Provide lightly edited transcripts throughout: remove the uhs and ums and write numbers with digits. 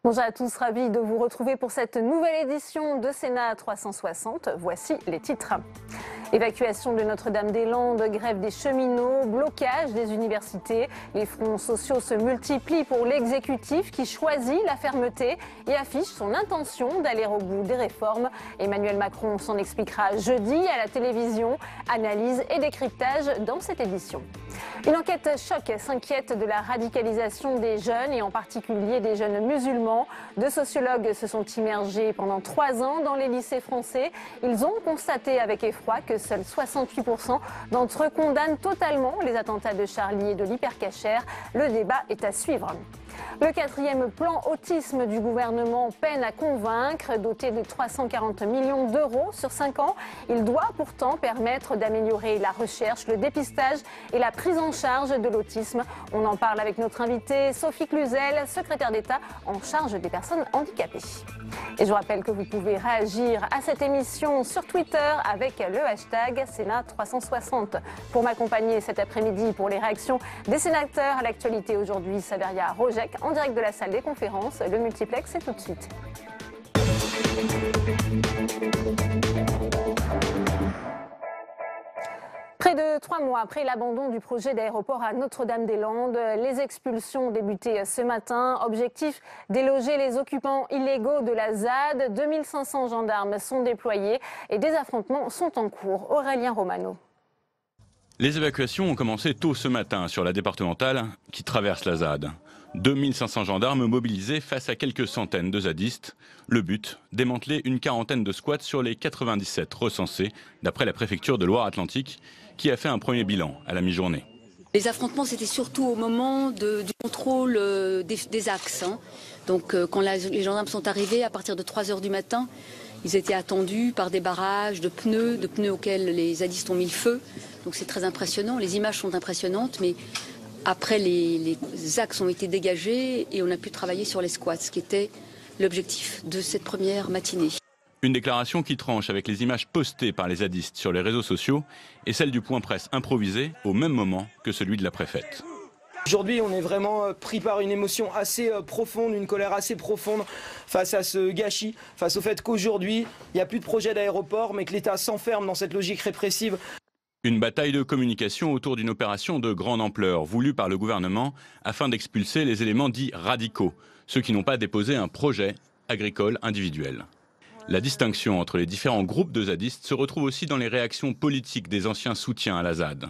Bonjour à tous, ravi de vous retrouver pour cette nouvelle édition de Sénat 360. Voici les titres. Évacuation de Notre-Dame-des-Landes, grève des cheminots, blocage des universités. Les fronts sociaux se multiplient pour l'exécutif qui choisit la fermeté et affiche son intention d'aller au bout des réformes. Emmanuel Macron s'en expliquera jeudi à la télévision. Analyse et décryptage dans cette édition. Une enquête choc s'inquiète de la radicalisation des jeunes et en particulier des jeunes musulmans. Deux sociologues se sont immergés pendant 3 ans dans les lycées français. Ils ont constaté avec effroi que seuls 68% d'entre eux condamnent totalement les attentats de Charlie et de l'Hypercacher. Le débat est à suivre. Le 4e plan autisme du gouvernement peine à convaincre. Doté de 340 millions d'euros sur 5 ans, il doit pourtant permettre d'améliorer la recherche, le dépistage et la prise en charge de l'autisme. On en parle avec notre invitée Sophie Cluzel, secrétaire d'État en charge des personnes handicapées. Et je vous rappelle que vous pouvez réagir à cette émission sur Twitter avec le hashtag Sénat 360. Pour m'accompagner cet après-midi pour les réactions des sénateurs à l'actualité aujourd'hui, Saveria Rojek en direct de la salle des conférences. Le multiplex, c'est tout de suite. Près de 3 mois après l'abandon du projet d'aéroport à Notre-Dame-des-Landes, les expulsions ont débuté ce matin. Objectif, déloger les occupants illégaux de la ZAD. 2500 gendarmes sont déployés et des affrontements sont en cours. Aurélien Romano. Les évacuations ont commencé tôt ce matin sur la départementale qui traverse la ZAD. 2500 gendarmes mobilisés face à quelques centaines de zadistes. Le but, démanteler une quarantaine de squats sur les 97 recensés, d'après la préfecture de Loire-Atlantique, qui a fait un premier bilan à la mi-journée. Les affrontements, c'était surtout au moment du contrôle des axes. Donc quand les gendarmes sont arrivés, à partir de 3 h du matin, ils étaient attendus par des barrages de pneus auxquels les zadistes ont mis le feu. Donc c'est très impressionnant, les images sont impressionnantes, mais après les axes ont été dégagés et on a pu travailler sur les squats, ce qui était l'objectif de cette première matinée. Une déclaration qui tranche avec les images postées par les zadistes sur les réseaux sociaux et celle du point presse improvisé au même moment que celui de la préfète. Aujourd'hui, on est vraiment pris par une émotion assez profonde, une colère assez profonde face à ce gâchis, face au fait qu'aujourd'hui, il n'y a plus de projet d'aéroport, mais que l'État s'enferme dans cette logique répressive. Une bataille de communication autour d'une opération de grande ampleur voulue par le gouvernement afin d'expulser les éléments dits radicaux, ceux qui n'ont pas déposé un projet agricole individuel. La distinction entre les différents groupes de zadistes se retrouve aussi dans les réactions politiques des anciens soutiens à la ZAD.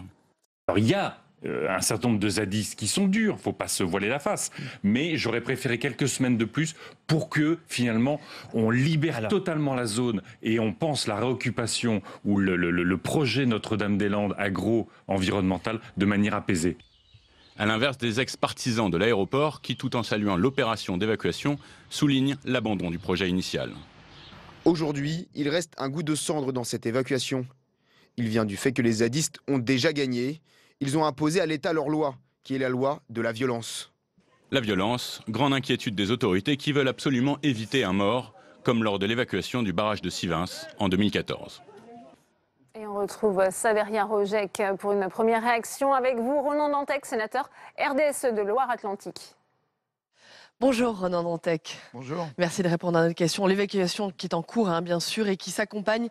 Alors il y a un certain nombre de zadistes qui sont durs, il ne faut pas se voiler la face, mais j'aurais préféré quelques semaines de plus pour que finalement on libère totalement la zone et on pense la réoccupation ou le projet Notre-Dame-des-Landes agro-environnemental de manière apaisée. À l'inverse des ex-partisans de l'aéroport qui, tout en saluant l'opération d'évacuation, soulignent l'abandon du projet initial. Aujourd'hui, il reste un goût de cendre dans cette évacuation. Il vient du fait que les zadistes ont déjà gagné. Ils ont imposé à l'État leur loi, qui est la loi de la violence. La violence, grande inquiétude des autorités qui veulent absolument éviter un mort, comme lors de l'évacuation du barrage de Sivins en 2014. Et on retrouve Saveria Rojek pour une première réaction avec vous, Ronan Dantec, sénateur RDSE de Loire-Atlantique. Bonjour Ronan Dantec. Bonjour. Merci de répondre à notre question. L'évacuation qui est en cours, bien sûr, et qui s'accompagne,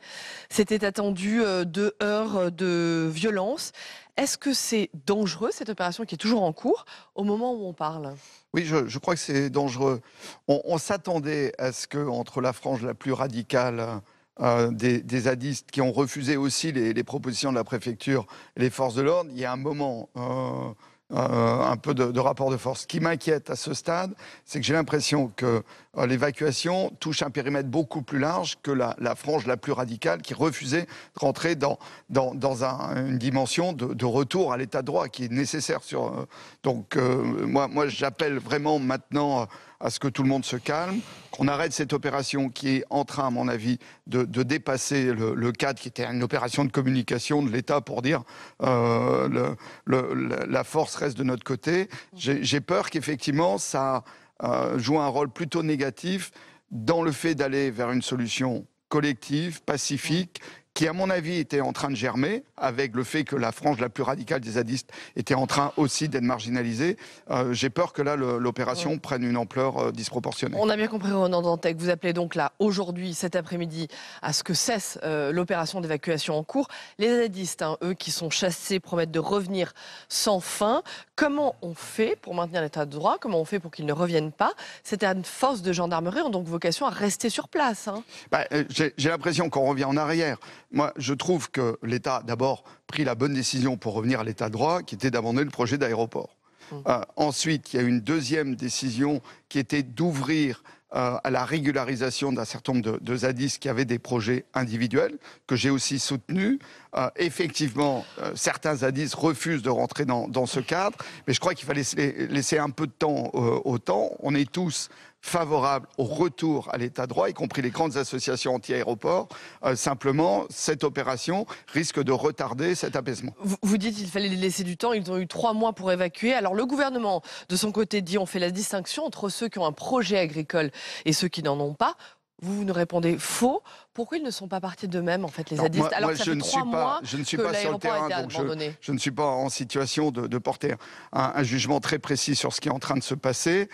c'était attendu, de heures de violence. Est-ce que c'est dangereux, cette opération qui est toujours en cours, au moment où on parle ? Oui, je crois que c'est dangereux. On s'attendait à ce que, entre la frange la plus radicale des zadistes qui ont refusé aussi les propositions de la préfecture et les forces de l'ordre, il y a un moment... un peu de rapport de force. Ce qui m'inquiète à ce stade, c'est que j'ai l'impression que l'évacuation touche un périmètre beaucoup plus large que la frange la plus radicale qui refusait de rentrer dans une dimension de retour à l'état de droit qui est nécessaire. Donc moi j'appelle vraiment maintenant à ce que tout le monde se calme, qu'on arrête cette opération qui est en train, à mon avis, de dépasser le cadre qui était une opération de communication de l'État pour dire la force reste de notre côté. J'ai peur qu'effectivement ça joue un rôle plutôt négatif dans le fait d'aller vers une solution collective, pacifique, qui, à mon avis, était en train de germer, avec le fait que la frange la plus radicale des zadistes était en train aussi d'être marginalisée. J'ai peur que là, l'opération prenne une ampleur disproportionnée. On a bien compris, Ronan Dantec. Vous appelez donc là, aujourd'hui, cet après-midi, à ce que cesse l'opération d'évacuation en cours. Les zadistes, eux, qui sont chassés, promettent de revenir sans fin. Comment on fait pour maintenir l'état de droit? Comment on fait pour qu'ils ne reviennent pas? Certaines forces de gendarmerie ont donc vocation à rester sur place. J'ai l'impression qu'on revient en arrière. Moi, je trouve que l'État a d'abord pris la bonne décision pour revenir à l'état de droit, qui était d'abandonner le projet d'aéroport. Ensuite, il y a une deuxième décision qui était d'ouvrir à la régularisation d'un certain nombre de zadistes qui avaient des projets individuels, que j'ai aussi soutenus. Effectivement, certains zadistes refusent de rentrer dans ce cadre, mais je crois qu'il fallait laisser un peu de temps au temps. On est tous favorables au retour à l'état de droit, y compris les grandes associations anti-aéroports. Simplement, cette opération risque de retarder cet apaisement. Vous dites qu'il fallait les laisser du temps. Ils ont eu 3 mois pour évacuer. Alors le gouvernement, de son côté, dit on fait la distinction entre ceux qui ont un projet agricole et ceux qui n'en ont pas. Vous nous répondez faux. Pourquoi ils ne sont pas partis d'eux-mêmes, en fait, les zadistes, alors que ça fait 3 mois que l'aéroport a été abandonné? Je ne suis pas en situation de porter un jugement très précis sur ce qui est en train de se passer.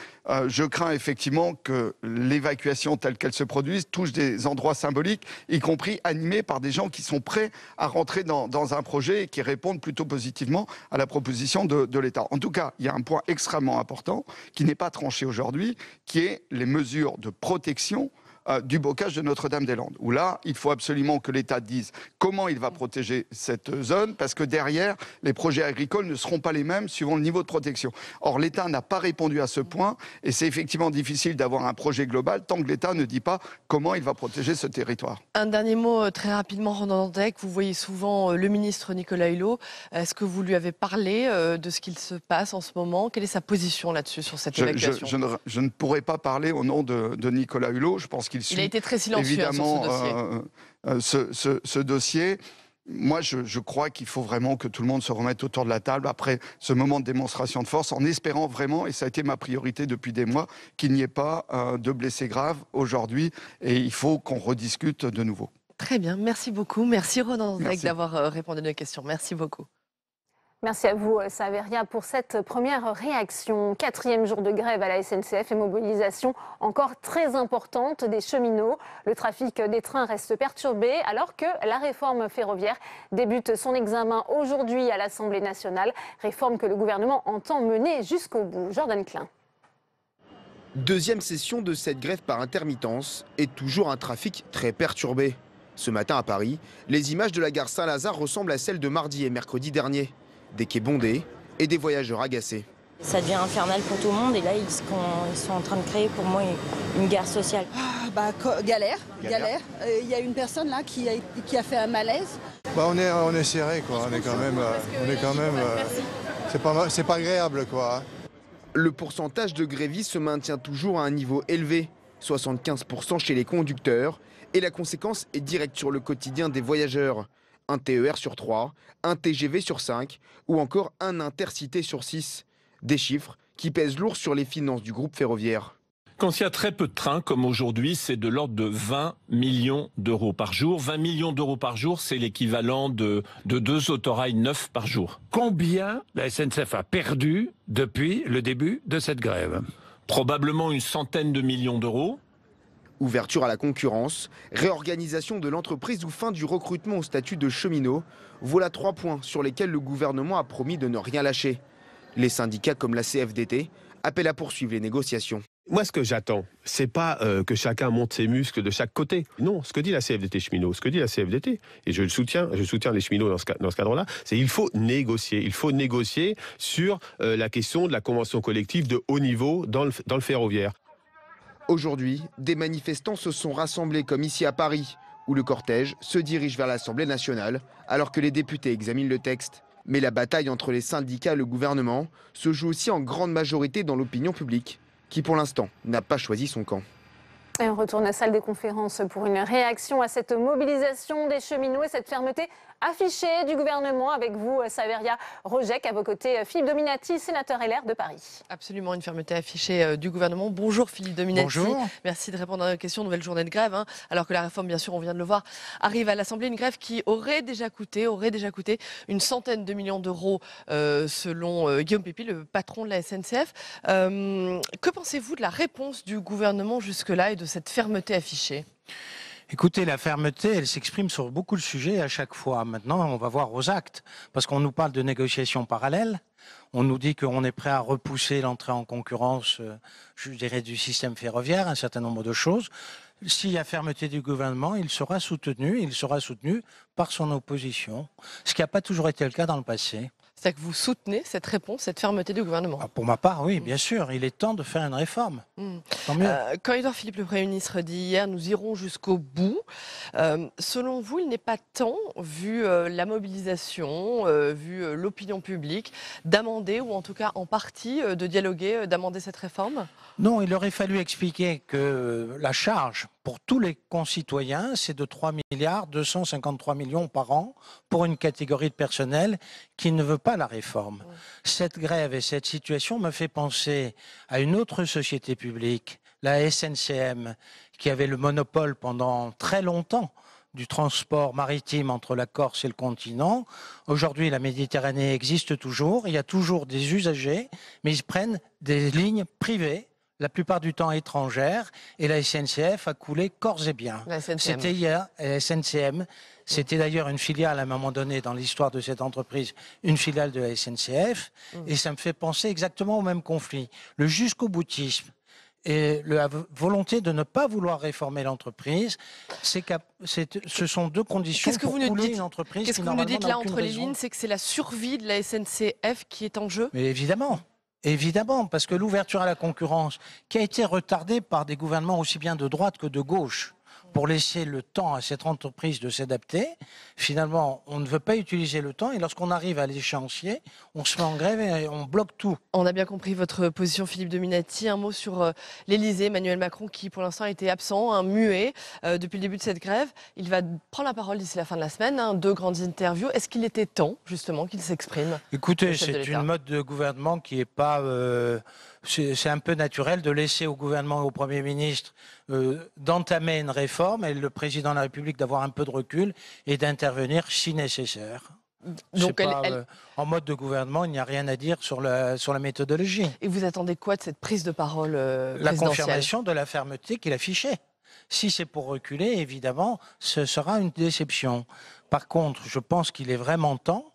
Je crains effectivement que l'évacuation telle qu'elle se produise touche des endroits symboliques, y compris animés par des gens qui sont prêts à rentrer dans un projet et qui répondent plutôt positivement à la proposition de l'État. En tout cas, il y a un point extrêmement important qui n'est pas tranché aujourd'hui, qui est les mesures de protection du bocage de Notre-Dame-des-Landes, où là, il faut absolument que l'État dise comment il va protéger cette zone, parce que derrière, les projets agricoles ne seront pas les mêmes suivant le niveau de protection. Or, l'État n'a pas répondu à ce point, et c'est effectivement difficile d'avoir un projet global tant que l'État ne dit pas comment il va protéger ce territoire. Un dernier mot très rapidement, Ronan Dantec. Vous voyez souvent le ministre Nicolas Hulot. Est-ce que vous lui avez parlé de ce qu'il se passe en ce moment? Quelle est sa position là-dessus, sur cette évacuation? Je ne pourrais pas parler au nom de Nicolas Hulot. Je pense qu'il suit a été très silencieux évidemment sur ce dossier. Moi, je crois qu'il faut vraiment que tout le monde se remette autour de la table après ce moment de démonstration de force, en espérant vraiment, et ça a été ma priorité depuis des mois, qu'il n'y ait pas de blessés graves aujourd'hui, et il faut qu'on rediscute de nouveau. Très bien, merci beaucoup. Merci Ronan Dantec d'avoir répondu à nos questions. Merci beaucoup. Merci à vous, Saveria, pour cette première réaction. 4e jour de grève à la SNCF et mobilisation encore très importante des cheminots. Le trafic des trains reste perturbé alors que la réforme ferroviaire débute son examen aujourd'hui à l'Assemblée nationale. Réforme que le gouvernement entend mener jusqu'au bout. Jordan Klein. Deuxième session de cette grève par intermittence et toujours un trafic très perturbé. Ce matin à Paris, les images de la gare Saint-Lazare ressemblent à celles de mardi et mercredi dernier. Des quais bondés et des voyageurs agacés. Ça devient infernal pour tout le monde et là ils sont en train de créer pour moi une guerre sociale. Galère. Il y a une personne là qui a fait un malaise. On est serré quoi, on est quand même c'est pas agréable quoi. Le pourcentage de grévistes se maintient toujours à un niveau élevé, 75% chez les conducteurs, et la conséquence est directe sur le quotidien des voyageurs. Un TER sur 3, un TGV sur 5 ou encore un Intercité sur 6. Des chiffres qui pèsent lourd sur les finances du groupe ferroviaire. Quand il y a très peu de trains, comme aujourd'hui, c'est de l'ordre de 20 millions d'euros par jour. 20 millions d'euros par jour, c'est l'équivalent de 2 autorails neufs par jour. Combien la SNCF a perdu depuis le début de cette grève? Probablement une centaine de millions d'euros. Ouverture à la concurrence, réorganisation de l'entreprise ou fin du recrutement au statut de cheminot, voilà 3 points sur lesquels le gouvernement a promis de ne rien lâcher. Les syndicats comme la CFDT appellent à poursuivre les négociations. Moi, ce que j'attends, c'est pas que chacun monte ses muscles de chaque côté. Non, ce que dit la CFDT cheminot, ce que dit la CFDT, et je soutiens les cheminots dans ce cadre-là, c'est qu'il faut négocier. Il faut négocier sur la question de la convention collective de haut niveau dans le ferroviaire. Aujourd'hui, des manifestants se sont rassemblés comme ici à Paris, où le cortège se dirige vers l'Assemblée nationale, alors que les députés examinent le texte. Mais la bataille entre les syndicats et le gouvernement se joue aussi en grande majorité dans l'opinion publique, qui pour l'instant n'a pas choisi son camp. Et on retourne à la salle des conférences pour une réaction à cette mobilisation des cheminots et cette fermeté affichée du gouvernement. Avec vous, Saveria Rojek, à vos côtés, Philippe Dominati, sénateur LR de Paris. Absolument, une fermeté affichée du gouvernement. Bonjour Philippe Dominati. Bonjour. Merci de répondre à nos questions. Nouvelle journée de grève, alors que la réforme, bien sûr, on vient de le voir, arrive à l'Assemblée. Une grève qui aurait déjà coûté une centaine de millions d'euros selon Guillaume Pépi, le patron de la SNCF. Que pensez-vous de la réponse du gouvernement jusque-là et de cette fermeté affichée ? Écoutez, la fermeté, elle s'exprime sur beaucoup de sujets à chaque fois. Maintenant, on va voir aux actes, parce qu'on nous parle de négociations parallèles. On nous dit qu'on est prêt à repousser l'entrée en concurrence, je dirais, du système ferroviaire, un certain nombre de choses. S'il y a fermeté du gouvernement, il sera soutenu par son opposition, ce qui n'a pas toujours été le cas dans le passé. C'est-à-dire que vous soutenez cette réponse, cette fermeté du gouvernement? Pour ma part, oui, bien sûr. Il est temps de faire une réforme. Tant mieux. Quand Édouard Philippe, le Premier ministre, dit hier, nous irons jusqu'au bout. Selon vous, il n'est pas temps, vu la mobilisation, vu l'opinion publique, d'amender, ou en tout cas en partie de dialoguer, d'amender cette réforme? Non, il aurait fallu expliquer que la charge pour tous les concitoyens, c'est de 3,253 milliards par an pour une catégorie de personnel qui ne veut pas la réforme. Cette grève et cette situation me fait penser à une autre société publique, la SNCM, qui avait le monopole pendant très longtemps du transport maritime entre la Corse et le continent. Aujourd'hui, la Méditerranée existe toujours, il y a toujours des usagers, mais ils prennent des lignes privées, la plupart du temps étrangères, et la SNCF a coulé corps et biens. C'était hier, la SNCM, c'était d'ailleurs une filiale à un moment donné dans l'histoire de cette entreprise, une filiale de la SNCF, et ça me fait penser exactement au même conflit. Le jusqu'au-boutisme et la volonté de ne pas vouloir réformer l'entreprise, ce sont deux conditions pour couler une entreprise. Qu'est-ce que vous nous dites là entre les lignes? C'est que c'est la survie de la SNCF qui est en jeu? Mais évidemment. Évidemment, parce que l'ouverture à la concurrence, qui a été retardée par des gouvernements aussi bien de droite que de gauche, pour laisser le temps à cette entreprise de s'adapter, finalement, on ne veut pas utiliser le temps, et lorsqu'on arrive à l'échéancier, on se met en grève et on bloque tout. On a bien compris votre position, Philippe Dominati. Un mot sur l'Élysée, Emmanuel Macron, qui pour l'instant a été absent, muet, depuis le début de cette grève. Il va prendre la parole d'ici la fin de la semaine, 2 grandes interviews. Est-ce qu'il était temps, justement, qu'il s'exprime? Écoutez, c'est une mode de gouvernement qui n'est pas... c'est un peu naturel de laisser au gouvernement et au Premier ministre d'entamer une réforme et le président de la République d'avoir un peu de recul et d'intervenir si nécessaire. Donc en mode de gouvernement, il n'y a rien à dire sur la méthodologie. Et vous attendez quoi de cette prise de parole présidentielle? La confirmation de la fermeté qu'il affichait. Si c'est pour reculer, évidemment, ce sera une déception. Par contre, je pense qu'il est vraiment temps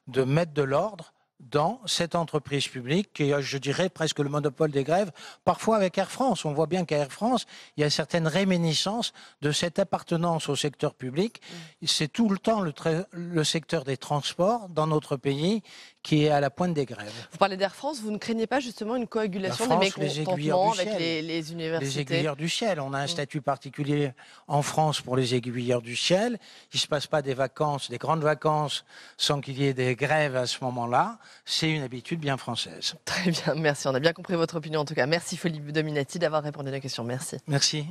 de mettre de l'ordre dans cette entreprise publique qui est, je dirais, presque le monopole des grèves, parfois avec Air France. On voit bien qu'à Air France, il y a certaines réminiscences de cette appartenance au secteur public. C'est tout le temps le secteur des transports dans notre pays qui est à la pointe des grèves. Vous parlez d'Air France, vous ne craignez pas justement une coagulation des mécontentements avec les universités? Les aiguilleurs du ciel. On a un statut particulier en France pour les aiguilleurs du ciel. Il ne se passe pas des vacances, des grandes vacances, sans qu'il y ait des grèves à ce moment-là. C'est une habitude bien française. Très bien, merci. On a bien compris votre opinion en tout cas. Merci Philippe Dominati d'avoir répondu à la question. Merci. Merci.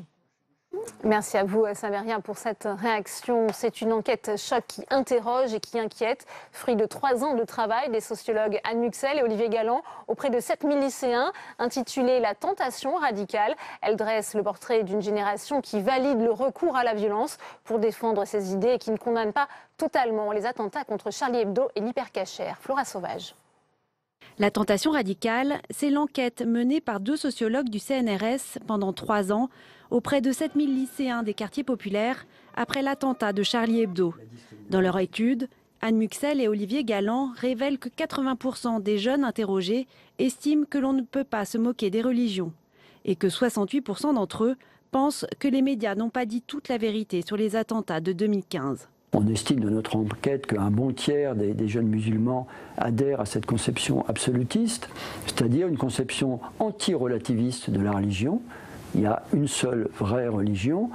Merci à vous, Saveria, pour cette réaction. C'est une enquête choc qui interroge et qui inquiète. Fruit de 3 ans de travail des sociologues Anne Muxel et Olivier Galland auprès de 7000 lycéens, intitulée « La tentation radicale ». Elle dresse le portrait d'une génération qui valide le recours à la violence pour défendre ses idées et qui ne condamne pas totalement les attentats contre Charlie Hebdo et l'hypercachère. Flora Sauvage. La tentation radicale, c'est l'enquête menée par 2 sociologues du CNRS pendant 3 ans auprès de 7000 lycéens des quartiers populaires après l'attentat de Charlie Hebdo. Dans leur étude, Anne Muxel et Olivier Galland révèlent que 80% des jeunes interrogés estiment que l'on ne peut pas se moquer des religions et que 68% d'entre eux pensent que les médias n'ont pas dit toute la vérité sur les attentats de 2015. On estime dans notre enquête qu'un bon tiers des jeunes musulmans adhèrent à cette conception absolutiste, c'est-à-dire une conception anti-relativiste de la religion. Il y a une seule vraie religion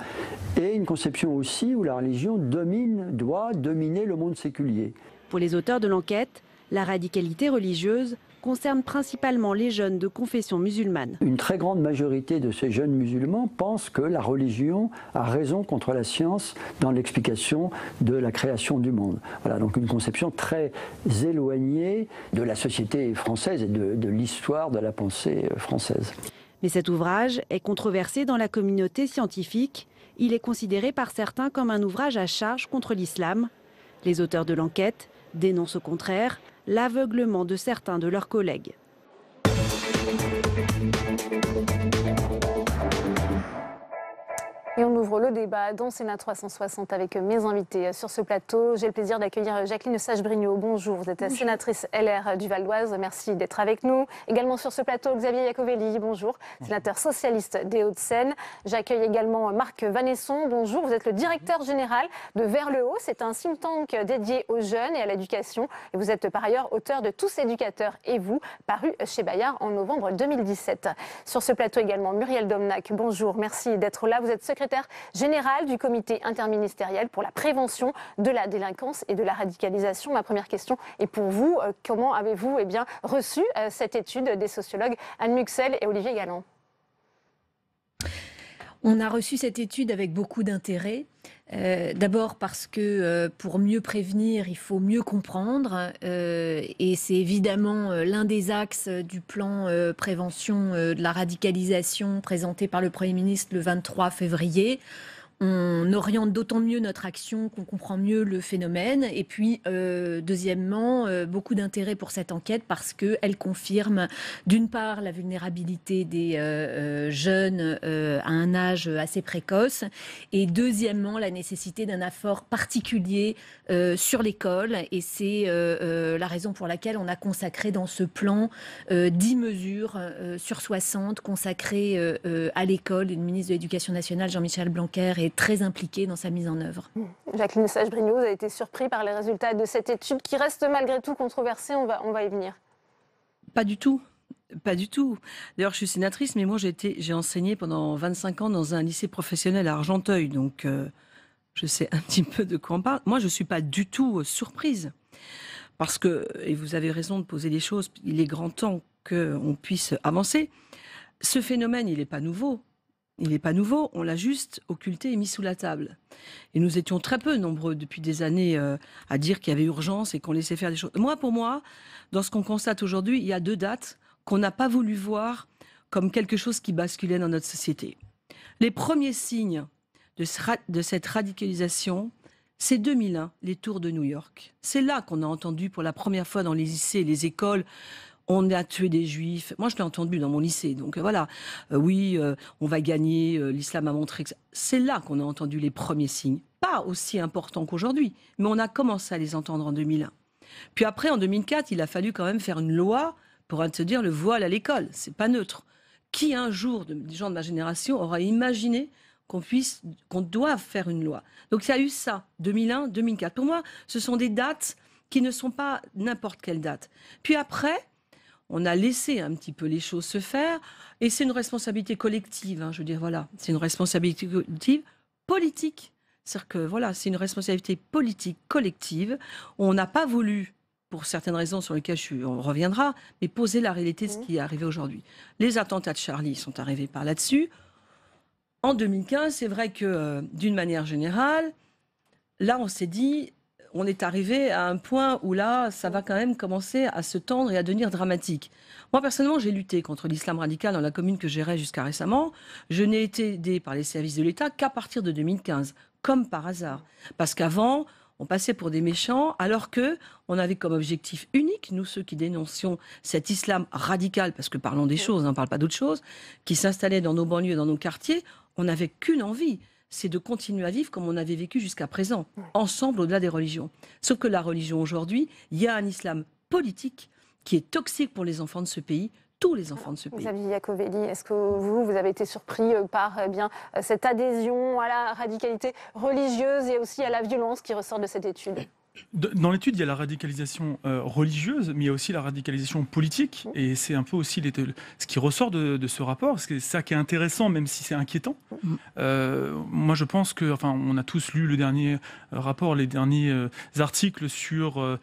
et une conception aussi où la religion doit dominer le monde séculier. Pour les auteurs de l'enquête, la radicalité religieuse concerne principalement les jeunes de confession musulmane. Une très grande majorité de ces jeunes musulmans pensent que la religion a raison contre la science dans l'explication de la création du monde. Voilà, donc une conception très éloignée de la société française et de l'histoire de la pensée française. Mais cet ouvrage est controversé dans la communauté scientifique. Il est considéré par certains comme un ouvrage à charge contre l'islam. Les auteurs de l'enquête dénoncent au contraire l'aveuglement de certains de leurs collègues. Et on ouvre le débat dans Sénat 360 avec mes invités sur ce plateau. J'ai le plaisir d'accueillir Jacqueline Eustache-Brignot. Bonjour, vous êtes sénatrice LR du Val d'Oise. Merci d'être avec nous. Également sur ce plateau, Xavier Iacovelli. Bonjour, sénateur socialiste des Hauts-de-Seine. J'accueille également Marc Vanesson. Bonjour, vous êtes le directeur général de Vers le Haut. C'est un think tank dédié aux jeunes et à l'éducation. Et vous êtes par ailleurs auteur de Tous éducateurs et vous, paru chez Bayard en novembre 2017. Sur ce plateau également, Muriel Domnac. Bonjour, merci d'être là. Vous êtes secrétaire général du comité interministériel pour la prévention de la délinquance et de la radicalisation. Ma première question est pour vous. Comment avez-vous reçu cette étude des sociologues Anne Muxel et Olivier Galland? On a reçu cette étude avec beaucoup d'intérêt. D'abord parce que pour mieux prévenir, il faut mieux comprendre. Et c'est évidemment l'un des axes du plan prévention de la radicalisation présenté par le Premier ministre le 23 février. On oriente d'autant mieux notre action qu'on comprend mieux le phénomène. Et puis, deuxièmement, beaucoup d'intérêt pour cette enquête parce qu'elle confirme, d'une part, la vulnérabilité des jeunes à un âge assez précoce et deuxièmement, la nécessité d'un effort particulier sur l'école. Et c'est la raison pour laquelle on a consacré dans ce plan 10 mesures sur 60 consacrées à l'école. Le ministre de l'Éducation nationale, Jean-Michel Blanquer, est très impliqué dans sa mise en œuvre. Jacqueline Eustache-Brignot, vous avez été surpris par les résultats de cette étude qui reste malgré tout controversée. On va y venir. Pas du tout. Pas du tout. D'ailleurs, je suis sénatrice, mais moi, j'ai enseigné pendant 25 ans dans un lycée professionnel à Argenteuil. Donc, je sais un petit peu de quoi on parle. Moi, je ne suis pas du tout surprise. Parce que, et vous avez raison de poser les choses, il est grand temps qu'on puisse avancer. Ce phénomène, il n'est pas nouveau. Il n'est pas nouveau, on l'a juste occulté et mis sous la table. Et nous étions très peu nombreux depuis des années à dire qu'il y avait urgence et qu'on laissait faire des choses. Pour moi, dans ce qu'on constate aujourd'hui, il y a 2 dates qu'on n'a pas voulu voir comme quelque chose qui basculait dans notre société. Les premiers signes de cette radicalisation, c'est 2001, les tours de New York. C'est là qu'on a entendu pour la première fois dans les lycées, les écoles, on a tué des juifs. Moi, je l'ai entendu dans mon lycée. Donc voilà, on va gagner, l'islam a montré que... C'est là qu'on a entendu les premiers signes. Pas aussi importants qu'aujourd'hui, mais on a commencé à les entendre en 2001. Puis après, en 2004, il a fallu quand même faire une loi pour interdire le voile à l'école. C'est pas neutre. Qui un jour, des gens de ma génération, aura imaginé qu'on doive faire une loi? Donc il y a eu ça, 2001, 2004. Pour moi, ce sont des dates qui ne sont pas n'importe quelle date. Puis après... on a laissé un petit peu les choses se faire, et c'est une responsabilité collective, je veux dire, voilà, c'est une responsabilité collective politique. C'est-à-dire que, voilà, c'est une responsabilité politique collective. On n'a pas voulu, pour certaines raisons sur lesquelles on reviendra, mais poser la réalité de ce qui est arrivé aujourd'hui. Les attentats de Charlie sont arrivés par là-dessus. En 2015, c'est vrai que, d'une manière générale, là, on s'est dit... on est arrivé à un point où là, ça va quand même commencer à se tendre et à devenir dramatique. Moi, personnellement, j'ai lutté contre l'islam radical dans la commune que je gérais jusqu'à récemment. Je n'ai été aidée par les services de l'État qu'à partir de 2015, comme par hasard. Parce qu'avant, on passait pour des méchants, alors qu'on avait comme objectif unique, nous ceux qui dénoncions cet islam radical, parce que parlons des choses, on ne parle pas d'autre chose, qui s'installait dans nos banlieues, dans nos quartiers, on n'avait qu'une envie, c'est de continuer à vivre comme on avait vécu jusqu'à présent, ensemble au-delà des religions. Sauf que la religion aujourd'hui, il y a un islam politique qui est toxique pour les enfants de ce pays, tous les enfants de ce pays. Xavier Iacovelli, est-ce que vous avez été surpris par cette adhésion à la radicalité religieuse et aussi à la violence qui ressort de cette étude ? Dans l'étude, il y a la radicalisation religieuse, mais il y a aussi la radicalisation politique. Et c'est un peu aussi ce qui ressort de ce rapport. Parce que c'est ça qui est intéressant, même si c'est inquiétant. Moi, je pense que, enfin, on a tous lu le dernier rapport, les derniers articles sur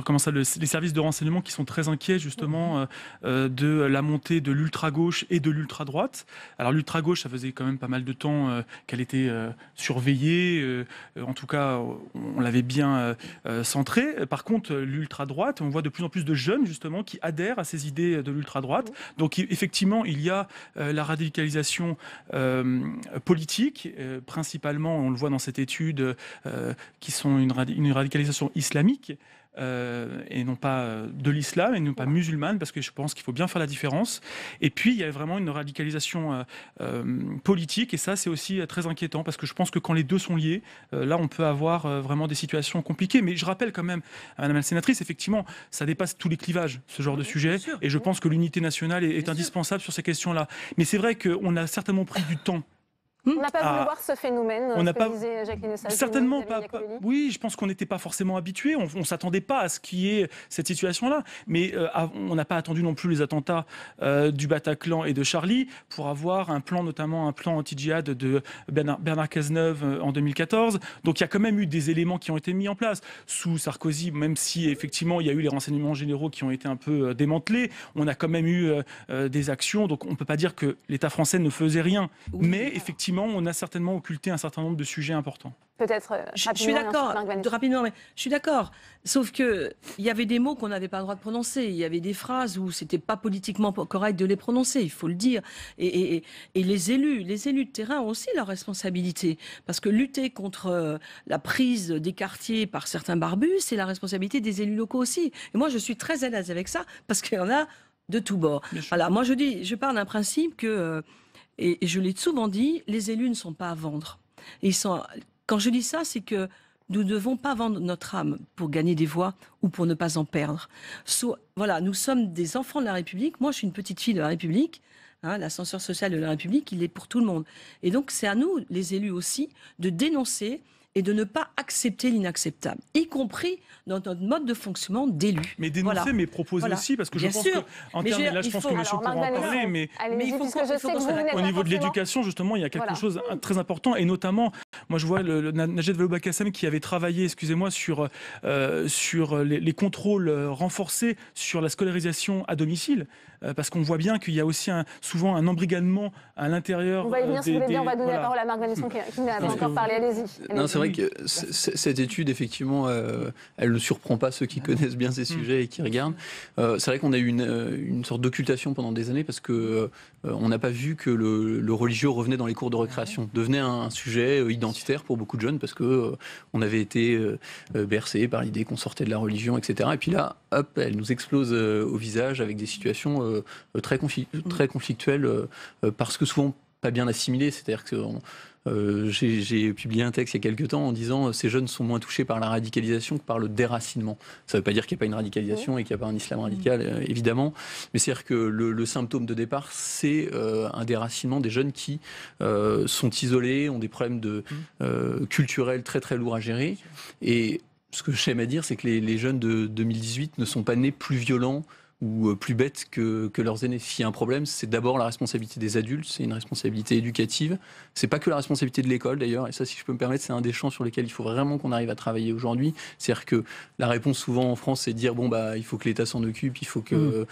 comment ça, les services de renseignement qui sont très inquiets, justement, de la montée de l'ultra-gauche et de l'ultra-droite. Alors, l'ultra-gauche, ça faisait quand même pas mal de temps qu'elle était surveillée. En tout cas, on l'avait bien centré. Par contre, l'ultra-droite, on voit de plus en plus de jeunes, justement, qui adhèrent à ces idées de l'ultra-droite. Donc, effectivement, il y a la radicalisation politique, principalement, on le voit dans cette étude, qui sont une radicalisation islamique. Et non pas de l'islam et non pas musulmane, parce que je pense qu'il faut bien faire la différence. Et puis il y a vraiment une radicalisation politique, et ça c'est aussi très inquiétant, parce que je pense que quand les deux sont liés, là on peut avoir vraiment des situations compliquées. Mais je rappelle quand même à Madame la sénatrice, effectivement, ça dépasse tous les clivages, ce genre de sujet, et je pense que l'unité nationale est indispensable sur ces questions-là. Mais c'est vrai qu'on a certainement pris du temps. On n'a pas voulu voir ce phénomène, on n'a pas, disait Jacqueline Eustache. Certainement pas. Oui, je pense qu'on n'était pas forcément habitués. On ne s'attendait pas à ce qu'il y ait cette situation-là. Mais on n'a pas attendu non plus les attentats du Bataclan et de Charlie pour avoir notamment un plan anti-djihad de Bernard Cazeneuve en 2014. Donc il y a quand même eu des éléments qui ont été mis en place sous Sarkozy, même si effectivement il y a eu les renseignements généraux qui ont été un peu démantelés. On a quand même eu des actions. Donc on ne peut pas dire que l'État français ne faisait rien. Oui, mais effectivement, on a certainement occulté un certain nombre de sujets importants. Peut-être je suis d'accord, rapidement, mais je suis d'accord. Sauf qu'il y avait des mots qu'on n'avait pas le droit de prononcer. Il y avait des phrases où c'était pas politiquement correct de les prononcer, il faut le dire. Et les élus de terrain ont aussi leur responsabilité. Parce que lutter contre la prise des quartiers par certains barbus, c'est la responsabilité des élus locaux aussi. Et moi, je suis très à l'aise avec ça, parce qu'il y en a de tous bords. Voilà, moi, je pars d'un principe que... Et je l'ai souvent dit, les élus ne sont pas à vendre. Quand je dis ça, c'est que nous ne devons pas vendre notre âme pour gagner des voix ou pour ne pas en perdre. Voilà, nous sommes des enfants de la République. Moi, je suis une petite fille de la République. L'ascenseur social de la République, il est pour tout le monde. Et donc, c'est à nous, les élus aussi, de dénoncer et de ne pas accepter l'inacceptable, y compris dans notre mode de fonctionnement d'élu. Mais dénoncer, mais proposer aussi, parce que je pense qu'en termes, là je pense que monsieur pourra en parler, mais il faut au niveau de l'éducation, justement, il y a quelque chose de très important, et notamment, moi je vois le Najat Vallaud-Belkacem qui avait travaillé, excusez-moi, sur les contrôles renforcés sur la scolarisation à domicile, parce qu'on voit bien qu'il y a aussi souvent un embrigadement à l'intérieur. On va y venir, si vous voulez bien, on va donner la parole à Marc Vanesson qui n'a pas encore parlé, allez-y. Non, c'est vrai que cette étude, effectivement, elle ne surprend pas ceux qui connaissent bien ces sujets et qui regardent. C'est vrai qu'on a eu une sorte d'occultation pendant des années, parce que on n'a pas vu que le religieux revenait dans les cours de récréation, devenait un sujet identitaire pour beaucoup de jeunes, parce que on avait été bercé par l'idée qu'on sortait de la religion, etc. Et puis là, hop, elle nous explose au visage avec des situations très conflictuelles, parce que souvent pas bien assimilées. C'est-à-dire que j'ai publié un texte il y a quelques temps en disant ces jeunes sont moins touchés par la radicalisation que par le déracinement. Ça ne veut pas dire qu'il n'y a pas une radicalisation et qu'il n'y a pas un islam radical, évidemment, mais c'est-à-dire que le symptôme de départ, c'est un déracinement des jeunes qui sont isolés, ont des problèmes culturels très très lourds à gérer. Et ce que j'aime à dire, c'est que les jeunes de 2018 ne sont pas nés plus violents ou plus bêtes que leurs aînés. S'il y a un problème, c'est d'abord la responsabilité des adultes, c'est une responsabilité éducative. C'est pas que la responsabilité de l'école d'ailleurs, et ça, si je peux me permettre, c'est un des champs sur lesquels il faut vraiment qu'on arrive à travailler aujourd'hui. C'est-à-dire que la réponse souvent en France, c'est de dire il faut que l'État s'en occupe, il faut que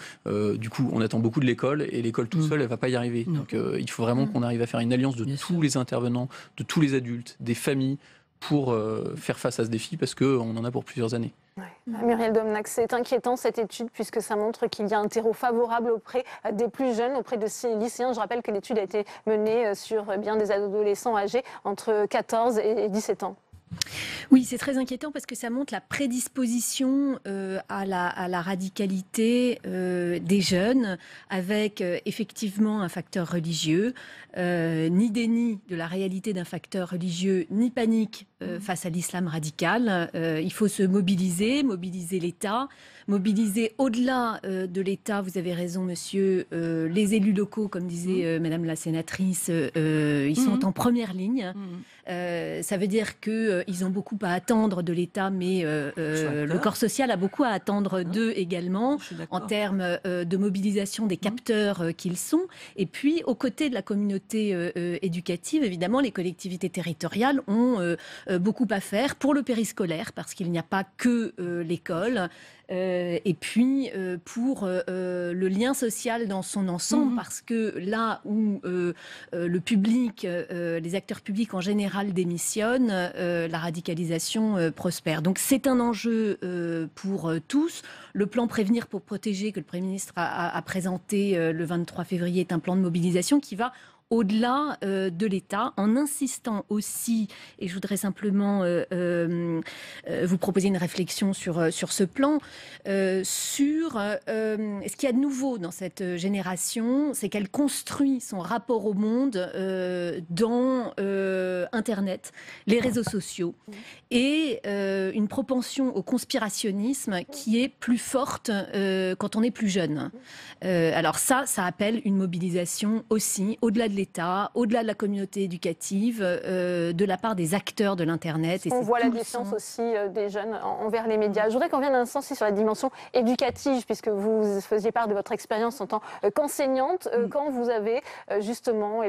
du coup, on attend beaucoup de l'école, et l'école toute seule, elle va pas y arriver. Donc il faut vraiment qu'on arrive à faire une alliance de tous les intervenants, de tous les adultes, des familles, pour faire face à ce défi, parce qu'on en a pour plusieurs années. Muriel Domnac, c'est inquiétant cette étude, puisque ça montre qu'il y a un terreau favorable auprès des plus jeunes, auprès de ces lycéens. Je rappelle que l'étude a été menée sur bien des adolescents âgés entre 14 et 17 ans. Oui, c'est très inquiétant parce que ça montre la prédisposition à la radicalité des jeunes, avec effectivement un facteur religieux, ni déni de la réalité d'un facteur religieux, ni panique face à l'islam radical. Il faut se mobiliser l'État, mobiliser au-delà de l'État, vous avez raison monsieur, les élus locaux, comme disait Madame la sénatrice, ils sont en première ligne. Ça veut dire qu'ils ont beaucoup à attendre de l'État, mais le corps social a beaucoup à attendre d'eux également, en termes de mobilisation des capteurs qu'ils sont. Et puis, aux côtés de la communauté éducative, évidemment, les collectivités territoriales ont beaucoup à faire pour le périscolaire, parce qu'il n'y a pas que l'école. Et puis pour le lien social dans son ensemble, parce que là où le public, les acteurs publics en général démissionnent, la radicalisation prospère. Donc c'est un enjeu pour tous. Le plan Prévenir pour protéger que le Premier ministre a présenté le 23 février est un plan de mobilisation qui va au-delà de l'État, en insistant aussi, et je voudrais simplement vous proposer une réflexion sur ce plan, sur ce qu'il y a de nouveau dans cette génération, c'est qu'elle construit son rapport au monde dans Internet, les réseaux sociaux, et une propension au conspirationnisme qui est plus forte quand on est plus jeune. Alors ça appelle une mobilisation aussi, au-delà de l'État, au-delà de la communauté éducative, de la part des acteurs de l'Internet. On voit la défiance aussi des jeunes envers les médias. Je voudrais qu'on vienne un instant aussi sur la dimension éducative, puisque vous faisiez part de votre expérience en tant qu'enseignante, quand vous avez justement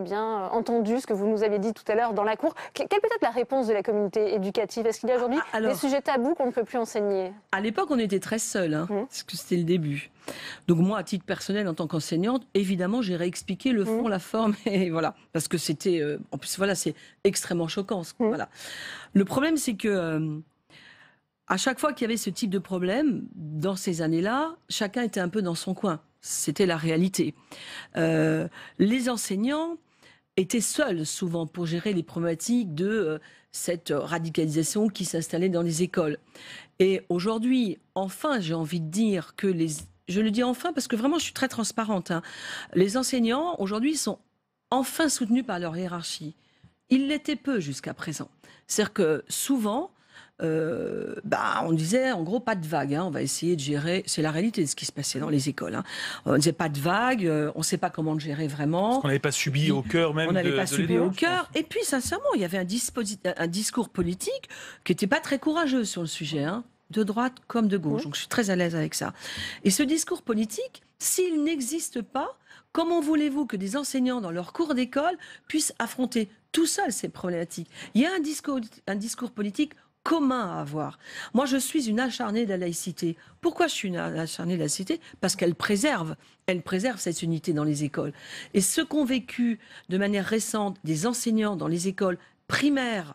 entendu ce que vous nous aviez dit tout à l'heure dans la cour. Quelle peut être la réponse de la communauté éducative? Est-ce qu'il y a aujourd'hui des sujets tabous qu'on ne peut plus enseigner? À l'époque, on était très seuls, parce que c'était le début. Donc moi, à titre personnel, en tant qu'enseignante, évidemment, j'ai réexpliqué le fond, la forme, et voilà, parce que c'était, en plus, voilà, c'est extrêmement choquant. Voilà. Le problème, c'est que à chaque fois qu'il y avait ce type de problème, dans ces années-là, chacun était un peu dans son coin. C'était la réalité. Les enseignants étaient seuls souvent pour gérer les problématiques de cette radicalisation qui s'installait dans les écoles. Et aujourd'hui, enfin, j'ai envie de dire que je le dis enfin parce que vraiment je suis très transparente. Les enseignants aujourd'hui sont enfin soutenus par leur hiérarchie. Ils l'étaient peu jusqu'à présent. C'est-à-dire que souvent, on disait en gros pas de vague, on va essayer de gérer. C'est la réalité de ce qui se passait dans les écoles. On disait pas de vague, on ne sait pas comment le gérer vraiment. Parce qu'on n'avait pas subi au cœur même. On n'avait pas subi au cœur. Et puis sincèrement, il y avait un discours politique qui n'était pas très courageux sur le sujet. De droite comme de gauche. Donc je suis très à l'aise avec ça. Et ce discours politique, s'il n'existe pas, comment voulez-vous que des enseignants dans leur cours d'école puissent affronter tout seuls ces problématiques? Il y a un discours politique commun à avoir. Moi, je suis une acharnée de la laïcité. Pourquoi je suis une acharnée de la laïcité? Parce qu'elle préserve cette unité dans les écoles. Et ce qu'ont vécu de manière récente des enseignants dans les écoles primaires,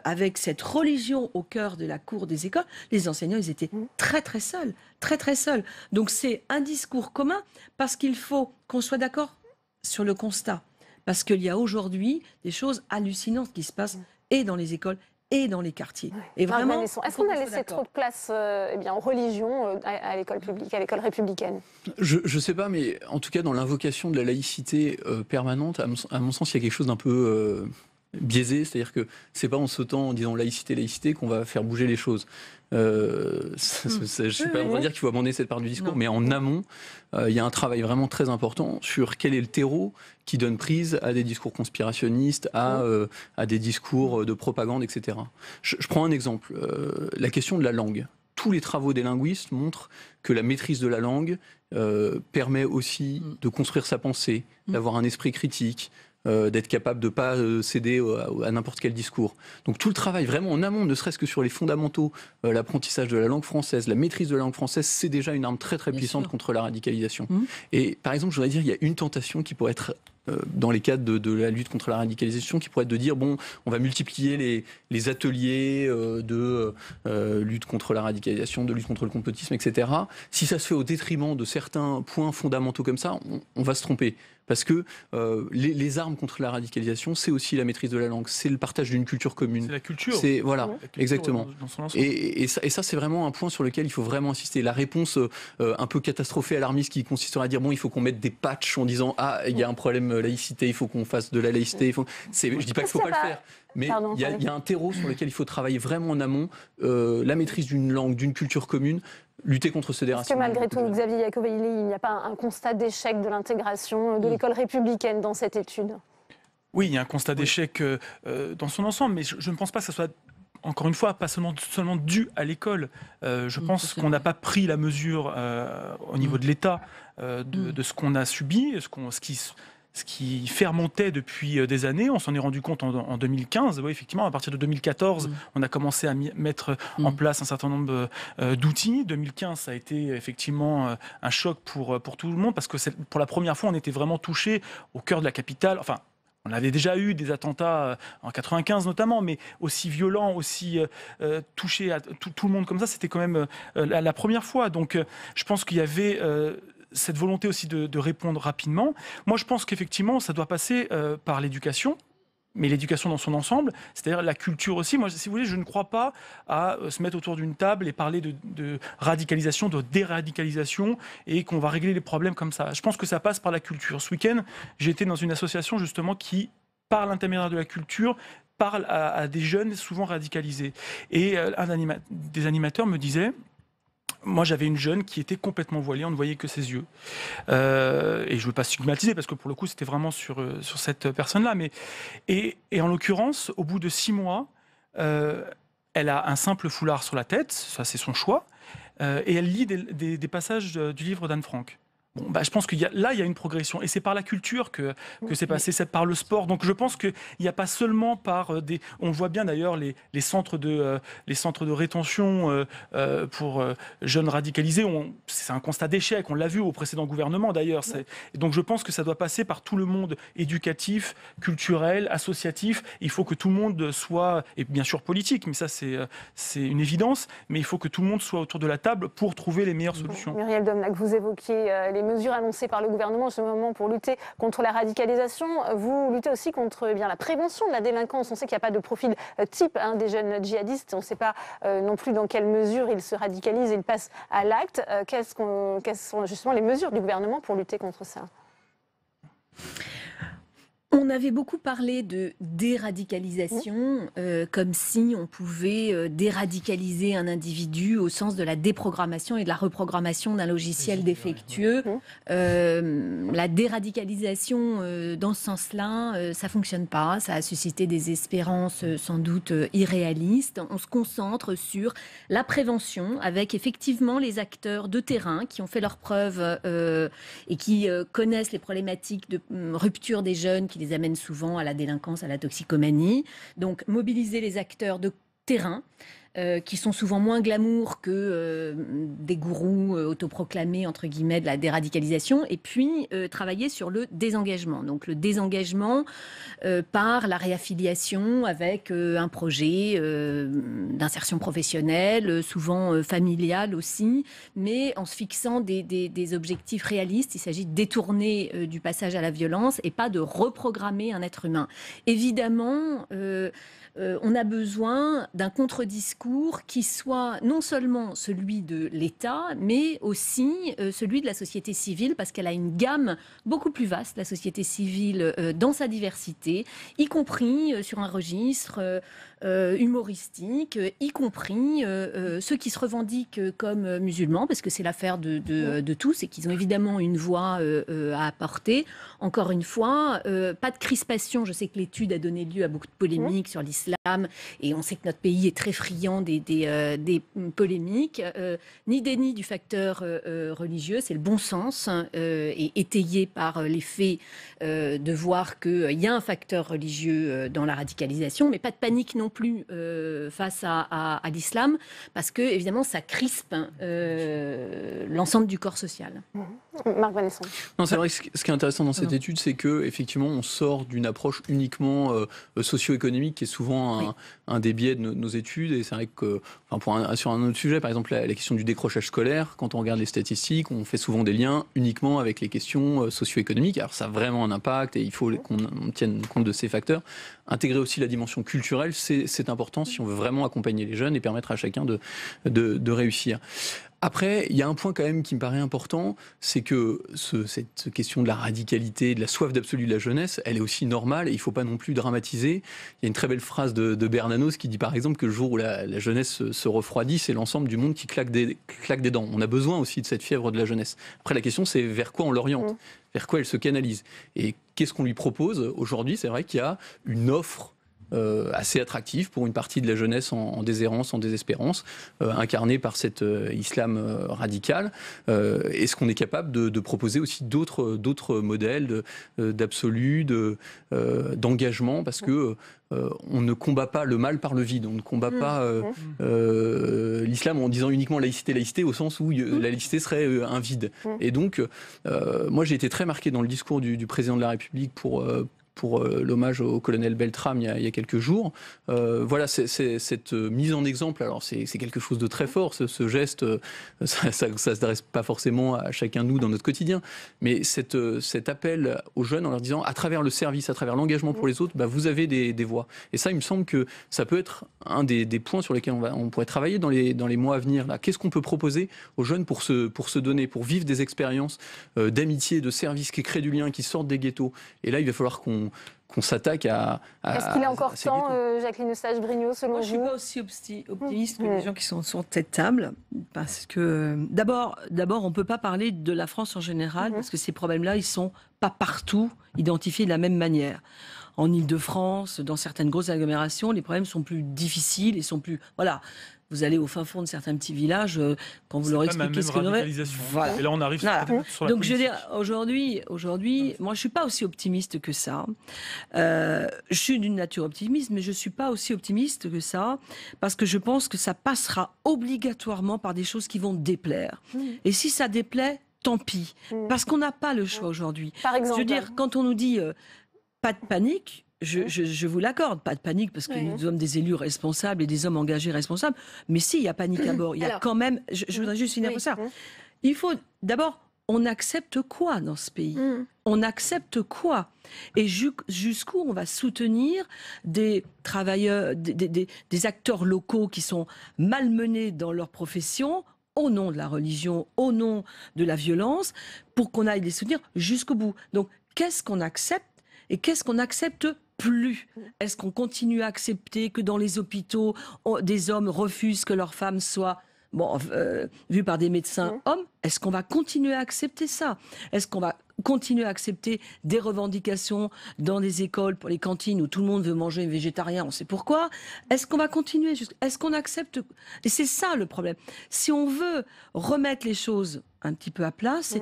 avec cette religion au cœur de la cour des écoles, les enseignants, ils étaient très très seuls, très très seuls. Donc c'est un discours commun parce qu'il faut qu'on soit d'accord sur le constat. Parce qu'il y a aujourd'hui des choses hallucinantes qui se passent et dans les écoles et dans les quartiers. Et vraiment, est-ce qu'on a laissé trop de place aux religions à l'école publique, à l'école républicaine? Je ne sais pas, mais en tout cas dans l'invocation de la laïcité permanente, à mon sens, il y a quelque chose d'un peu biaisé, c'est-à-dire que c'est pas en sautant en disant laïcité qu'on va faire bouger les choses. Je suis pas en train de dire qu'il faut abandonner cette part du discours, mais en amont, il y a un travail vraiment très important sur quel est le terreau qui donne prise à des discours conspirationnistes, à des discours de propagande, etc. Je prends un exemple, la question de la langue. Tous les travaux des linguistes montrent que la maîtrise de la langue permet aussi de construire sa pensée, d'avoir un esprit critique, d'être capable de ne pas céder à n'importe quel discours. Donc tout le travail vraiment en amont, ne serait-ce que sur les fondamentaux, l'apprentissage de la langue française, la maîtrise de la langue française, c'est déjà une arme très très puissante contre la radicalisation. Et par exemple, je voudrais dire, il y a une tentation qui pourrait être dans les cadres de la lutte contre la radicalisation, qui pourrait être de dire, bon, on va multiplier les ateliers de lutte contre la radicalisation, de lutte contre le complotisme, etc. Si ça se fait au détriment de certains points fondamentaux comme ça, on va se tromper. Parce que les armes contre la radicalisation, c'est aussi la maîtrise de la langue, c'est le partage d'une culture commune. C'est la culture. Voilà, la culture exactement. Dans son ensemble. Et ça, c'est vraiment un point sur lequel il faut vraiment insister. La réponse un peu catastrophée, alarmiste, qui consisterait à dire, bon, il faut qu'on mette des patchs en disant, il y a un problème système laïcité, il faut qu'on fasse de la laïcité. Je ne dis pas qu'il ne faut pas le faire, mais il y a un terreau sur lequel il faut travailler vraiment en amont, la maîtrise d'une langue, d'une culture commune, lutter contre ce déracinement. Est-ce que malgré tout, Xavier Iacovelli, il n'y a pas un constat d'échec de l'intégration de l'école républicaine dans cette étude ? Oui, il y a un constat d'échec dans son ensemble, mais je ne pense pas que ça soit, encore une fois, pas seulement dû à l'école. Je pense qu'on n'a pas pris la mesure au niveau de l'État de ce qu'on a subi, ce qui fermentait depuis des années. On s'en est rendu compte en 2015. Oui, effectivement, à partir de 2014, on a commencé à mettre en place un certain nombre d'outils. 2015, ça a été effectivement un choc pour tout le monde, parce que pour la première fois, on était vraiment touché au cœur de la capitale. Enfin, on avait déjà eu des attentats en 95 notamment, mais aussi violents, aussi touchés à tout le monde comme ça, c'était quand même la première fois. Donc je pense qu'il y avait cette volonté aussi de répondre rapidement. Moi, je pense qu'effectivement, ça doit passer par l'éducation, mais l'éducation dans son ensemble, c'est-à-dire la culture aussi. Moi, si vous voulez, je ne crois pas à se mettre autour d'une table et parler de radicalisation, de déradicalisation, et qu'on va régler les problèmes comme ça. Je pense que ça passe par la culture. Ce week-end, j'ai été dans une association justement qui, par l'intermédiaire de la culture, parle à des jeunes souvent radicalisés. Et des animateurs me disait... Moi, j'avais une jeune qui était complètement voilée, on ne voyait que ses yeux. Et je ne veux pas stigmatiser, parce que pour le coup, c'était vraiment sur cette personne-là. Et en l'occurrence, au bout de 6 mois, elle a un simple foulard sur la tête, ça c'est son choix, et elle lit des passages du livre d'Anne Frank. Bon, je pense qu'il y a une progression, et c'est par la culture que c'est passé, c'est par le sport. Donc je pense qu'il n'y a pas seulement par des... On voit bien d'ailleurs les centres de rétention pour jeunes radicalisés. C'est un constat d'échec, on l'a vu au précédent gouvernement d'ailleurs. Donc je pense que ça doit passer par tout le monde éducatif, culturel, associatif. Il faut que tout le monde soit, et bien sûr politique, mais ça c'est une évidence, mais il faut que tout le monde soit autour de la table pour trouver les meilleures solutions. Muriel Domnac, vous évoquiez les mesures annoncées par le gouvernement en ce moment pour lutter contre la radicalisation. Vous luttez aussi contre la prévention de la délinquance. On sait qu'il n'y a pas de profil type des jeunes djihadistes. On ne sait pas non plus dans quelle mesure ils se radicalisent et ils passent à l'acte. Quelles sont justement les mesures du gouvernement pour lutter contre ça ? On avait beaucoup parlé de déradicalisation, comme si on pouvait déradicaliser un individu au sens de la déprogrammation et de la reprogrammation d'un logiciel défectueux. La déradicalisation, dans ce sens-là, ça ne fonctionne pas. Ça a suscité des espérances sans doute irréalistes. On se concentre sur la prévention avec effectivement les acteurs de terrain qui ont fait leurs preuves et qui connaissent les problématiques de rupture des jeunes, qui les amènent souvent à la délinquance, à la toxicomanie. Donc mobiliser les acteurs de terrain qui sont souvent moins glamour que des gourous autoproclamés, entre guillemets, de la déradicalisation, et puis travailler sur le désengagement. Donc le désengagement par la réaffiliation avec un projet d'insertion professionnelle, souvent familiale aussi, mais en se fixant des objectifs réalistes. Il s'agit de détourner du passage à la violence et pas de reprogrammer un être humain. Évidemment, on a besoin d'un contre-discours qui soit non seulement celui de l'État, mais aussi celui de la société civile, parce qu'elle a une gamme beaucoup plus vaste, la société civile, dans sa diversité, y compris sur un registre humoristique, y compris ceux qui se revendiquent comme musulmans, parce que c'est l'affaire de tous et qu'ils ont évidemment une voix à apporter. Encore une fois, pas de crispation. Je sais que l'étude a donné lieu à beaucoup de polémiques sur l'islam et on sait que notre pays est très friand des polémiques. Ni déni du facteur religieux, c'est le bon sens et étayé par les faits de voir qu'il y a un facteur religieux dans la radicalisation, mais pas de panique non plus face à l'islam, parce que évidemment ça crispe l'ensemble du corps social. Marc Vanesson. Non, c'est vrai que ce qui est intéressant dans cette étude, c'est que effectivement on sort d'une approche uniquement socio-économique, qui est souvent un des biais de nos études. Et c'est vrai que sur un autre sujet, par exemple la question du décrochage scolaire, quand on regarde les statistiques, on fait souvent des liens uniquement avec les questions socio-économiques. Alors ça a vraiment un impact et il faut qu'on tienne compte de ces facteurs. Intégrer aussi la dimension culturelle, c'est important si on veut vraiment accompagner les jeunes et permettre à chacun de réussir. Après, il y a un point quand même qui me paraît important, c'est que cette question de la radicalité, de la soif d'absolu de la jeunesse, elle est aussi normale et il ne faut pas non plus dramatiser. Il y a une très belle phrase de Bernanos qui dit par exemple que le jour où la jeunesse se refroidit, c'est l'ensemble du monde qui claque des dents. On a besoin aussi de cette fièvre de la jeunesse. Après, la question, c'est vers quoi on l'oriente, vers quoi elle se canalise. Et qu'est-ce qu'on lui propose aujourd'hui? C'est vrai qu'il y a une offre assez attractif pour une partie de la jeunesse en déshérence, en désespérance, incarnée par cet islam radical. Est-ce qu'on est capable de proposer aussi d'autres modèles d'absolu, d'engagement, parce que on ne combat pas le mal par le vide, on ne combat pas l'islam en disant uniquement laïcité, laïcité, au sens où la laïcité serait un vide. Et donc, moi j'ai été très marqué dans le discours du président de la République pour l'hommage au colonel Beltrame il y a quelques jours. Voilà, cette mise en exemple, alors c'est quelque chose de très fort, ce geste, ça s'adresse pas forcément à chacun de nous dans notre quotidien, mais cet appel aux jeunes en leur disant, à travers le service, à travers l'engagement pour les autres, bah, vous avez des voix. Et ça, il me semble que ça peut être un des points sur lesquels on pourrait travailler dans les mois à venir. Qu'est-ce qu'on peut proposer aux jeunes pour se donner, pour vivre des expériences d'amitié, de service, qui créent du lien, qui sortent des ghettos. Et là, il va falloir qu'on s'attaque à... Est-ce qu'il est encore temps, Jacqueline Eustache-Brinio, selon vous? Je ne suis pas aussi optimiste que les gens qui sont sur cette table, parce que d'abord, on ne peut pas parler de la France en général, parce que ces problèmes-là, ils ne sont pas partout identifiés de la même manière. En Ile-de-France, dans certaines grosses agglomérations, les problèmes sont plus difficiles et sont plus... Voilà. Vous allez au fin fond de certains petits villages, quand vous leur expliquez ce que voilà. Et là, on arrive sur la Donc, je veux dire, aujourd'hui, moi, je suis pas aussi optimiste que ça. Je suis d'une nature optimiste, mais je suis pas aussi optimiste que ça, parce que je pense que ça passera obligatoirement par des choses qui vont déplaire. Et si ça déplaît, tant pis. Parce qu'on n'a pas le choix aujourd'hui. Par exemple, je veux dire, quand on nous dit pas de panique, je vous l'accorde, pas de panique, parce que nous sommes des élus responsables et des hommes engagés responsables. Mais si, il y a panique à bord. Il y a quand même... Je voudrais juste finir pour ça. Il faut... D'abord, on accepte quoi dans ce pays? On accepte quoi? Et jusqu'où on va soutenir des travailleurs, des acteurs locaux qui sont malmenés dans leur profession, au nom de la religion, au nom de la violence, pour qu'on aille les soutenir jusqu'au bout. Donc, qu'est-ce qu'on accepte et qu'est-ce qu'on n'accepte plus? Est-ce qu'on continue à accepter que dans les hôpitaux, des hommes refusent que leurs femmes soient vues par des médecins hommes? Est-ce qu'on va continuer à accepter ça? Est-ce qu'on va continuer à accepter des revendications dans des écoles pour les cantines où tout le monde veut manger végétarien, on sait pourquoi? Est-ce qu'on va continuer? Est-ce qu'on accepte? Et c'est ça le problème. Si on veut remettre les choses un petit peu à plat, c'est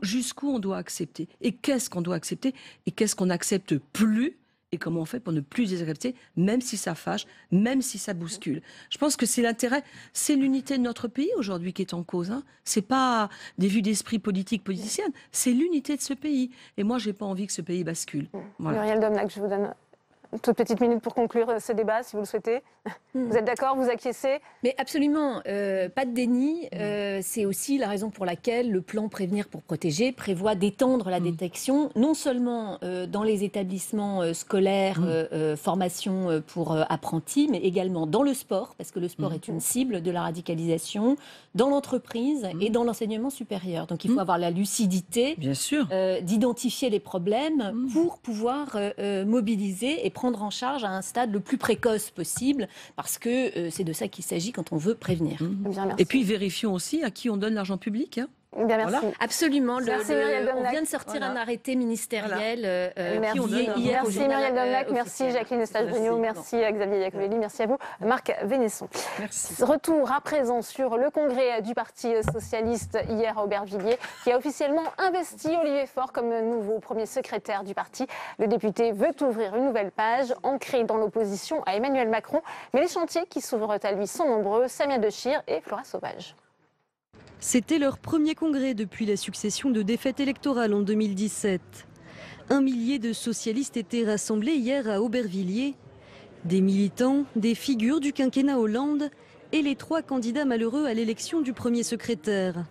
jusqu'où on doit accepter. Et qu'est-ce qu'on doit accepter? Et qu'est-ce qu'on n'accepte plus? Et comment on fait pour ne plus les accepter, même si ça fâche, même si ça bouscule. Je pense que c'est l'intérêt, c'est l'unité de notre pays aujourd'hui qui est en cause. C'est pas des vues d'esprit politiciennes, c'est l'unité de ce pays. Et moi, j'ai pas envie que ce pays bascule. Voilà. Muriel Domnac, je vous donne une toute petite minute pour conclure ce débat, si vous le souhaitez. Vous êtes d'accord? Vous acquiescez? Mais absolument, pas de déni. C'est aussi la raison pour laquelle le plan Prévenir pour protéger prévoit d'étendre la détection, non seulement dans les établissements scolaires, formation pour apprentis, mais également dans le sport, parce que le sport est une cible de la radicalisation, dans l'entreprise et dans l'enseignement supérieur. Donc il faut avoir la lucidité, bien sûr, d'identifier les problèmes pour pouvoir mobiliser et prendre en charge à un stade le plus précoce possible, parce que c'est de ça qu'il s'agit quand on veut prévenir. Et puis vérifions aussi à qui on donne l'argent public. Bien, merci. Voilà. Absolument. On vient de sortir un arrêté ministériel merci Muriel Domnac, merci Jacqueline Eustache-Brinio, merci Xavier Iacovelli, merci à vous Marc Vénesson. Merci. Retour à présent sur le congrès du Parti socialiste hier à Aubervilliers, qui a officiellement investi Olivier Faure comme nouveau premier secrétaire du parti. Le député veut ouvrir une nouvelle page ancrée dans l'opposition à Emmanuel Macron, mais les chantiers qui s'ouvrent à lui sont nombreux. Samia Dechir et Flora Sauvage. C'était leur premier congrès depuis la succession de défaites électorales en 2017. 1 millier de socialistes étaient rassemblés hier à Aubervilliers. Des militants, des figures du quinquennat Hollande et les 3 candidats malheureux à l'élection du premier secrétaire.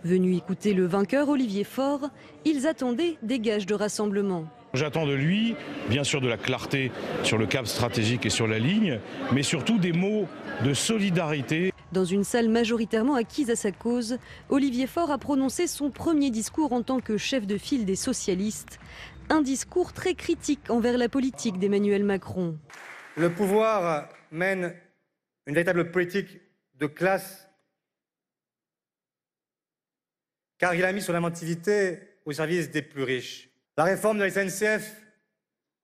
Venus écouter le vainqueur Olivier Faure, ils attendaient des gages de rassemblement. J'attends de lui, bien sûr, de la clarté sur le cap stratégique et sur la ligne, mais surtout des mots de solidarité. Dans une salle majoritairement acquise à sa cause, Olivier Faure a prononcé son premier discours en tant que chef de file des socialistes. Un discours très critique envers la politique d'Emmanuel Macron. Le pouvoir mène une véritable politique de classe, car il a mis son inventivité au service des plus riches. La réforme de la SNCF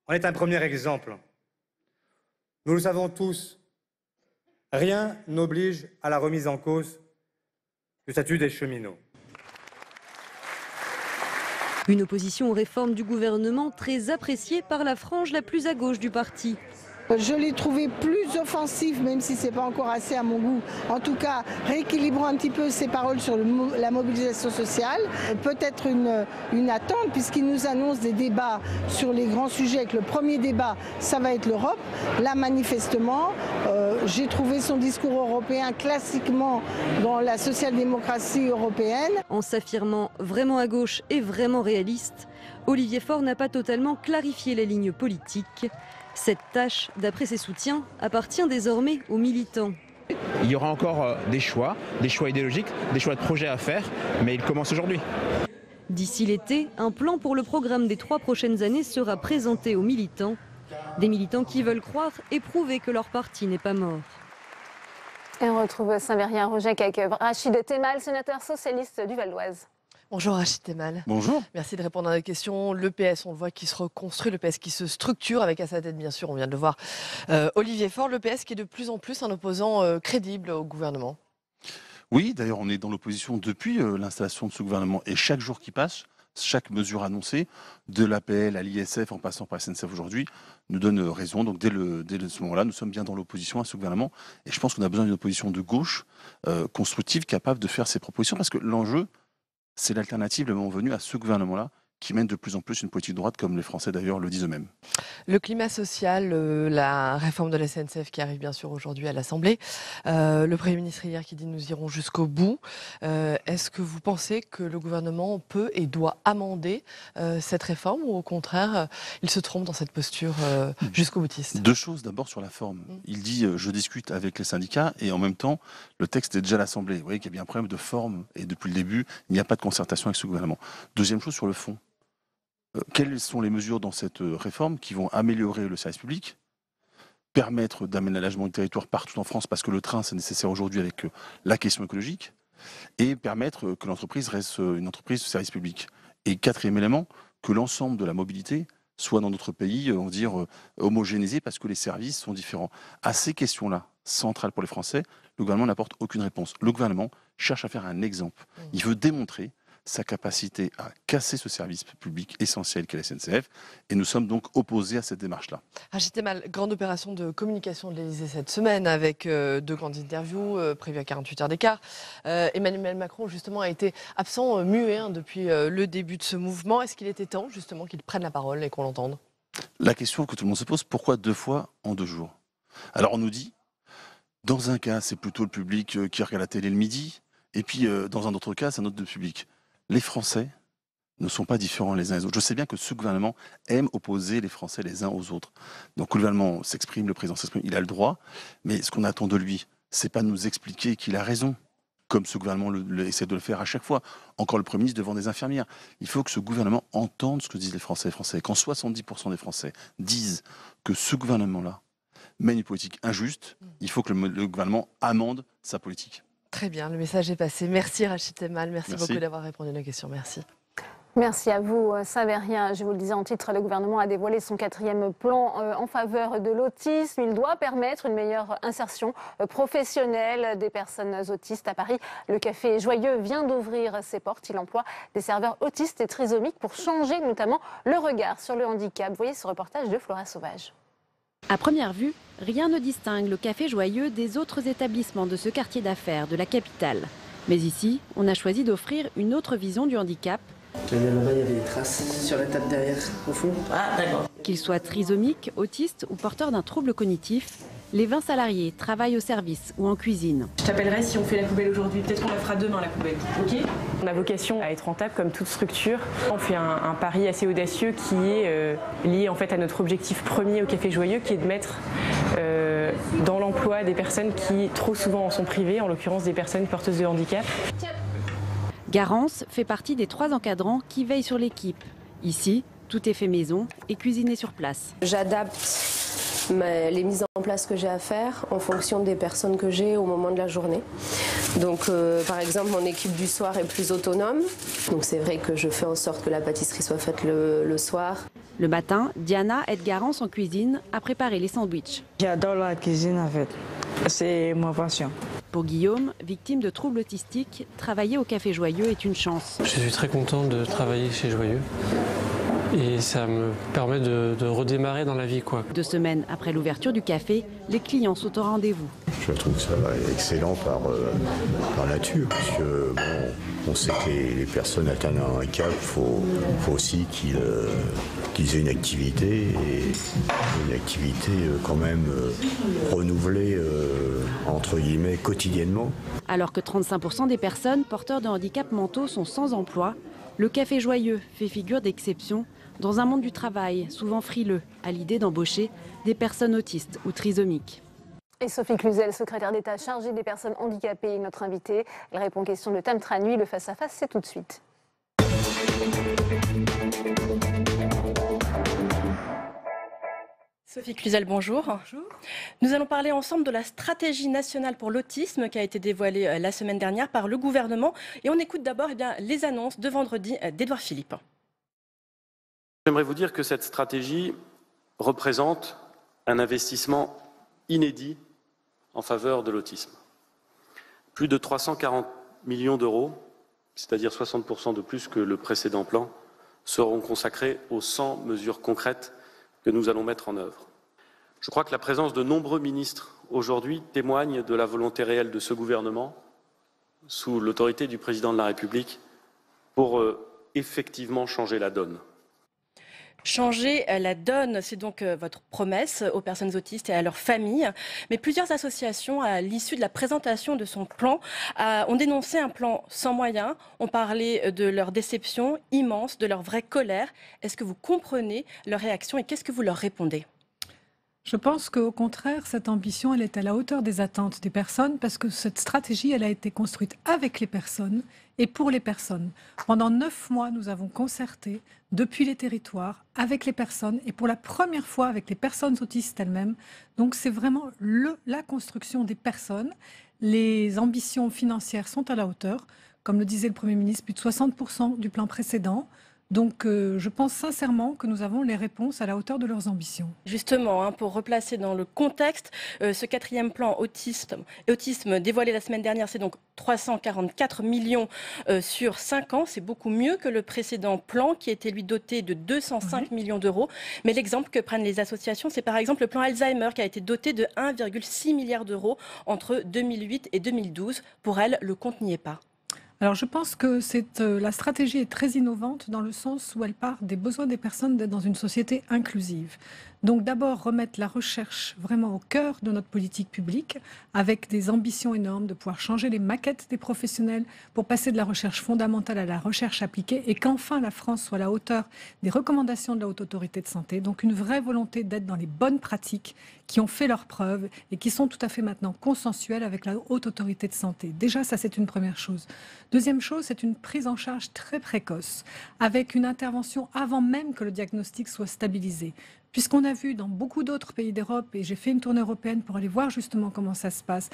en est un premier exemple. Nous le savons tous, rien n'oblige à la remise en cause du statut des cheminots. Une opposition aux réformes du gouvernement très appréciée par la frange la plus à gauche du parti. Je l'ai trouvé plus offensif, même si ce n'est pas encore assez à mon goût. En tout cas, rééquilibrant un petit peu ses paroles sur la mobilisation sociale. Peut-être une attente, puisqu'il nous annonce des débats sur les grands sujets. Que le premier débat, ça va être l'Europe. Là, manifestement, j'ai trouvé son discours européen classiquement dans la social-démocratie européenne. En s'affirmant vraiment à gauche et vraiment réaliste, Olivier Faure n'a pas totalement clarifié la ligne politique. Cette tâche, d'après ses soutiens, appartient désormais aux militants. Il y aura encore des choix idéologiques, des choix de projets à faire, mais ils commencent aujourd'hui. D'ici l'été, un plan pour le programme des 3 prochaines années sera présenté aux militants. Des militants qui veulent croire et prouver que leur parti n'est pas mort. Et on retrouve Saint-Vérien-Rogec avec Rachid Temal, sénateur socialiste du Val d'Oise. Bonjour Rachid Temal. Bonjour. Merci de répondre à nos questions. Le PS, on le voit, qui se reconstruit, le PS qui se structure avec à sa tête, bien sûr, on vient de le voir, Olivier Faure, le PS qui est de plus en plus un opposant crédible au gouvernement. Oui, d'ailleurs, on est dans l'opposition depuis l'installation de ce gouvernement. Et chaque jour qui passe, chaque mesure annoncée, de l'APL à l'ISF en passant par SNCF aujourd'hui, nous donne raison. Donc dès ce moment-là, nous sommes bien dans l'opposition à ce gouvernement. Et je pense qu'on a besoin d'une opposition de gauche, constructive, capable de faire ses propositions. Parce que l'enjeu, c'est l'alternative, le moment venu, à ce gouvernement-là, qui mène de plus en plus une politique de droite, comme les Français d'ailleurs le disent eux-mêmes. Le climat social, la réforme de la SNCF qui arrive bien sûr aujourd'hui à l'Assemblée, le Premier ministre hier qui dit nous irons jusqu'au bout. Est-ce que vous pensez que le gouvernement peut et doit amender cette réforme, ou au contraire, il se trompe dans cette posture jusqu'au boutiste? Deux choses, d'abord sur la forme. Il dit je discute avec les syndicats, et en même temps, le texte est déjà à l'Assemblée. Vous voyez qu'il y a bien un problème de forme, et depuis le début, il n'y a pas de concertation avec ce gouvernement. Deuxième chose, sur le fond. Quelles sont les mesures dans cette réforme qui vont améliorer le service public, permettre d'aménagement du territoire partout en France, parce que le train c'est nécessaire aujourd'hui avec la question écologique, et permettre que l'entreprise reste une entreprise de service public. Et quatrième élément, que l'ensemble de la mobilité soit dans notre pays, on va dire, homogénéisé, parce que les services sont différents. À ces questions-là, centrales pour les Français, le gouvernement n'apporte aucune réponse. Le gouvernement cherche à faire un exemple. Il veut démontrer sa capacité à casser ce service public essentiel qu'est la SNCF, et nous sommes donc opposés à cette démarche-là. Rachid Temal, grande opération de communication de l'Élysée cette semaine, avec 2 grandes interviews prévues à 48 heures d'écart. Emmanuel Macron, justement, a été absent, muet depuis le début de ce mouvement. Est-ce qu'il était temps, justement, qu'il prenne la parole et qu'on l'entende? La question que tout le monde se pose, pourquoi 2 fois en 2 jours? Alors on nous dit, dans un cas, c'est plutôt le public qui regarde la télé le midi, et puis dans un autre cas, c'est un autre public. Les Français ne sont pas différents les uns les autres. Je sais bien que ce gouvernement aime opposer les Français les uns aux autres. Donc le gouvernement s'exprime, le président s'exprime, il a le droit, mais ce qu'on attend de lui, c'est pas de nous expliquer qu'il a raison, comme ce gouvernement essaie de le faire à chaque fois. Encore le Premier ministre devant des infirmières. Il faut que ce gouvernement entende ce que disent les Français et les Français. Quand 70% des Français disent que ce gouvernement-là mène une politique injuste, il faut que le gouvernement amende sa politique. Très bien, le message est passé. Merci Rachid Temal, merci beaucoup d'avoir répondu à nos questions. Merci. Merci à vous, Saint-Vérien. Je vous le disais en titre, le gouvernement a dévoilé son 4e plan en faveur de l'autisme. Il doit permettre une meilleure insertion professionnelle des personnes autistes. À Paris, le Café Joyeux vient d'ouvrir ses portes. Il emploie des serveurs autistes et trisomiques pour changer notamment le regard sur le handicap. Vous voyez ce reportage de Flora Sauvage. À première vue, rien ne distingue le Café Joyeux des autres établissements de ce quartier d'affaires de la capitale. Mais ici, on a choisi d'offrir une autre vision du handicap. Là-bas, il y avait des traces sur la table derrière, au fond. Ah, d'accord. Qu'ils soient trisomiques, autistes ou porteurs d'un trouble cognitif, Les 20 salariés travaillent au service ou en cuisine. Je t'appellerai si on fait la poubelle aujourd'hui. Peut-être qu'on la fera demain, la poubelle. Ok ? On a vocation à être rentable comme toute structure. On fait un pari assez audacieux qui est lié en fait à notre objectif premier au Café Joyeux, qui est de mettre dans l'emploi des personnes qui trop souvent en sont privées, en l'occurrence des personnes porteuses de handicap. Garance fait partie des 3 encadrants qui veillent sur l'équipe. Ici, tout est fait maison et cuisiné sur place. J'adapte les mises en place que j'ai à faire en fonction des personnes que j'ai au moment de la journée. Donc par exemple, mon équipe du soir est plus autonome. Donc c'est vrai que je fais en sorte que la pâtisserie soit faite le soir. Le matin, Diana aide Garance en cuisine à préparer les sandwichs. J'adore la cuisine en fait. C'est ma passion. Pour Guillaume, victime de troubles autistiques, travailler au Café Joyeux est une chance. Je suis très content de travailler chez Joyeux. Et ça me permet de redémarrer dans la vie, quoi. 2 semaines après l'ouverture du café, les clients sont au rendez-vous. Je trouve que ça va être excellent par nature, parce que bon, on sait que les personnes atteintes d'un handicap, il faut aussi qu'ils aient une activité, et une activité quand même renouvelée, entre guillemets, quotidiennement. Alors que 35% des personnes porteurs de handicaps mentaux sont sans emploi, le Café Joyeux fait figure d'exception dans un monde du travail souvent frileux à l'idée d'embaucher des personnes autistes ou trisomiques. Et Sophie Cluzel, secrétaire d'État chargée des personnes handicapées, notre invitée. Elle répond aux questions de Tam Tranui. Le face-à-face, c'est tout de suite. Sophie Cluzel, bonjour. Bonjour. Nous allons parler ensemble de la stratégie nationale pour l'autisme qui a été dévoilée la semaine dernière par le gouvernement. Et on écoute d'abord les annonces de vendredi d'Édouard Philippe. J'aimerais vous dire que cette stratégie représente un investissement inédit en faveur de l'autisme. Plus de 340 millions d'euros, c'est-à-dire 60% de plus que le précédent plan, seront consacrés aux 100 mesures concrètes que nous allons mettre en œuvre. Je crois que la présence de nombreux ministres aujourd'hui témoigne de la volonté réelle de ce gouvernement, sous l'autorité du président de la République, pour effectivement changer la donne. Changer la donne, c'est donc votre promesse aux personnes autistes et à leurs familles. Mais plusieurs associations, à l'issue de la présentation de son plan, ont dénoncé un plan sans moyens. On parlait de leur déception immense, de leur vraie colère. Est-ce que vous comprenez leur réaction et qu'est-ce que vous leur répondez ? Je pense qu'au contraire, cette ambition, elle est à la hauteur des attentes des personnes parce que cette stratégie, elle a été construite avec les personnes et pour les personnes. Pendant 9 mois, nous avons concerté depuis les territoires avec les personnes et pour la première fois avec les personnes autistes elles-mêmes. Donc c'est vraiment la construction des personnes. Les ambitions financières sont à la hauteur. Comme le disait le Premier ministre, plus de 60% du plan précédent. Donc je pense sincèrement que nous avons les réponses à la hauteur de leurs ambitions. Justement, pour replacer dans le contexte, ce 4e plan autisme dévoilé la semaine dernière, c'est donc 344 millions sur 5 ans. C'est beaucoup mieux que le précédent plan qui était lui doté de 205 millions d'euros. Mais l'exemple que prennent les associations, c'est par exemple le plan Alzheimer qui a été doté de 1,6 milliard d'euros entre 2008 et 2012. Pour elles, le compte n'y est pas. Alors je pense que la stratégie est très innovante dans le sens où elle part des besoins des personnes d'être dans une société inclusive. Donc d'abord remettre la recherche vraiment au cœur de notre politique publique avec des ambitions énormes de pouvoir changer les maquettes des professionnels pour passer de la recherche fondamentale à la recherche appliquée et qu'enfin la France soit à la hauteur des recommandations de la Haute Autorité de Santé. Donc une vraie volonté d'être dans les bonnes pratiques qui ont fait leurs preuves et qui sont tout à fait maintenant consensuelles avec la Haute Autorité de Santé. Déjà ça c'est une première chose. Deuxième chose, c'est une prise en charge très précoce avec une intervention avant même que le diagnostic soit stabilisé. Puisqu'on a vu dans beaucoup d'autres pays d'Europe, et j'ai fait une tournée européenne pour aller voir justement comment ça se passe,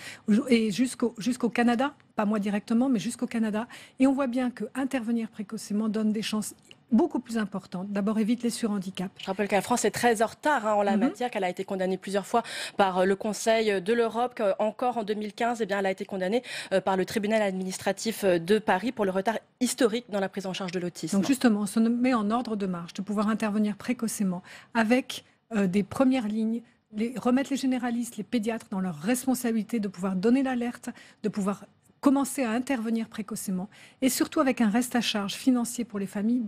et jusqu'au Canada, pas moi directement, mais jusqu'au Canada, et on voit bien qu'intervenir précocement donne des chances beaucoup plus importantes. D'abord, évite les surhandicaps. Je rappelle que la France est très en retard en la matière, qu'elle a été condamnée plusieurs fois par le Conseil de l'Europe, qu'encore en 2015, elle a été condamnée par le tribunal administratif de Paris pour le retard historique dans la prise en charge de l'autisme. Donc justement, on se met en ordre de marche, de pouvoir intervenir précocement avec des premières lignes, remettre les généralistes, les pédiatres dans leur responsabilité de pouvoir donner l'alerte, de pouvoir commencer à intervenir précocement et surtout avec un reste à charge financier pour les familles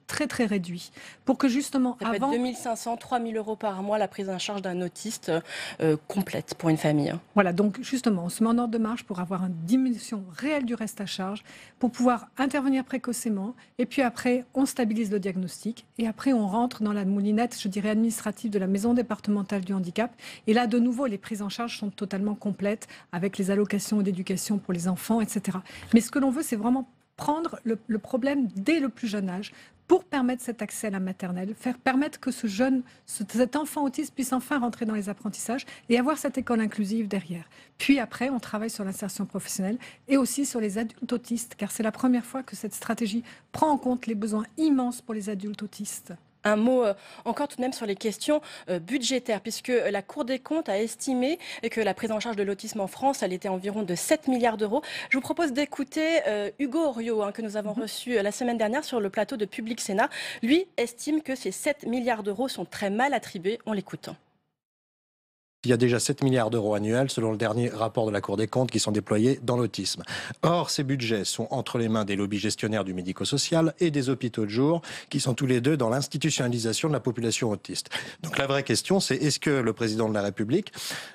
très très réduit. Pour que justement ça avant... peut être 2 500, 3 000 euros par mois la prise en charge d'un autiste complète pour une famille. Voilà, donc justement, on se met en ordre de marche pour avoir une diminution réelle du reste à charge, pour pouvoir intervenir précocement et puis après on stabilise le diagnostic et après on rentre dans la moulinette, je dirais administrative de la maison départementale du handicap et là de nouveau les prises en charge sont totalement complètes avec les allocations d'éducation pour les enfants, etc. Mais ce que l'on veut, c'est vraiment prendre le problème dès le plus jeune âge pour permettre cet accès à la maternelle, permettre que cet enfant autiste puisse enfin rentrer dans les apprentissages et avoir cette école inclusive derrière. Puis après, on travaille sur l'insertion professionnelle et aussi sur les adultes autistes, car c'est la première fois que cette stratégie prend en compte les besoins immenses pour les adultes autistes. Un mot encore tout de même sur les questions budgétaires, puisque la Cour des comptes a estimé que la prise en charge de l'autisme en France, elle était environ de 7 milliards d'euros. Je vous propose d'écouter Hugo Oriot, que nous avons reçu la semaine dernière sur le plateau de Public Sénat. Lui estime que ces 7 milliards d'euros sont très mal attribués. On l'écoute. Il y a déjà 7 milliards d'euros annuels, selon le dernier rapport de la Cour des comptes, qui sont déployés dans l'autisme. Or, ces budgets sont entre les mains des lobbies gestionnaires du médico-social et des hôpitaux de jour, qui sont tous les deux dans l'institutionnalisation de la population autiste. Donc la vraie question, c'est est-ce que le président de la République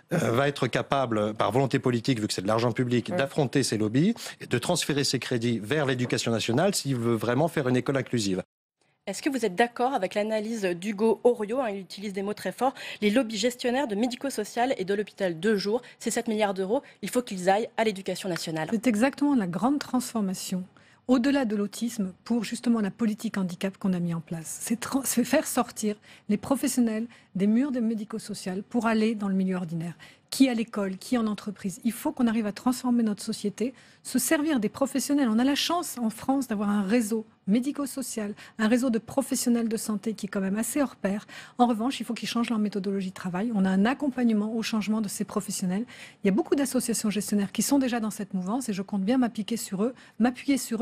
va être capable, par volonté politique, vu que c'est de l'argent public, d'affronter ces lobbies et de transférer ces crédits vers l'éducation nationale s'il veut vraiment faire une école inclusive. Est-ce que vous êtes d'accord avec l'analyse d'Hugo Oriot, il utilise des mots très forts, les lobbies gestionnaires de médico-social et de l'hôpital de jour, ces 7 milliards d'euros, il faut qu'ils aillent à l'éducation nationale. C'est exactement la grande transformation, au-delà de l'autisme, pour justement la politique handicap qu'on a mis en place. C'est faire sortir les professionnels des murs de médico-social pour aller dans le milieu ordinaire. Qui à l'école, qui en entreprise. Il faut qu'on arrive à transformer notre société, se servir des professionnels. On a la chance en France d'avoir un réseau médico-social, un réseau de professionnels de santé qui est quand même assez hors pair. En revanche, il faut qu'ils changent leur méthodologie de travail. On a un accompagnement au changement de ces professionnels. Il y a beaucoup d'associations gestionnaires qui sont déjà dans cette mouvance et je compte bien m'appuyer sur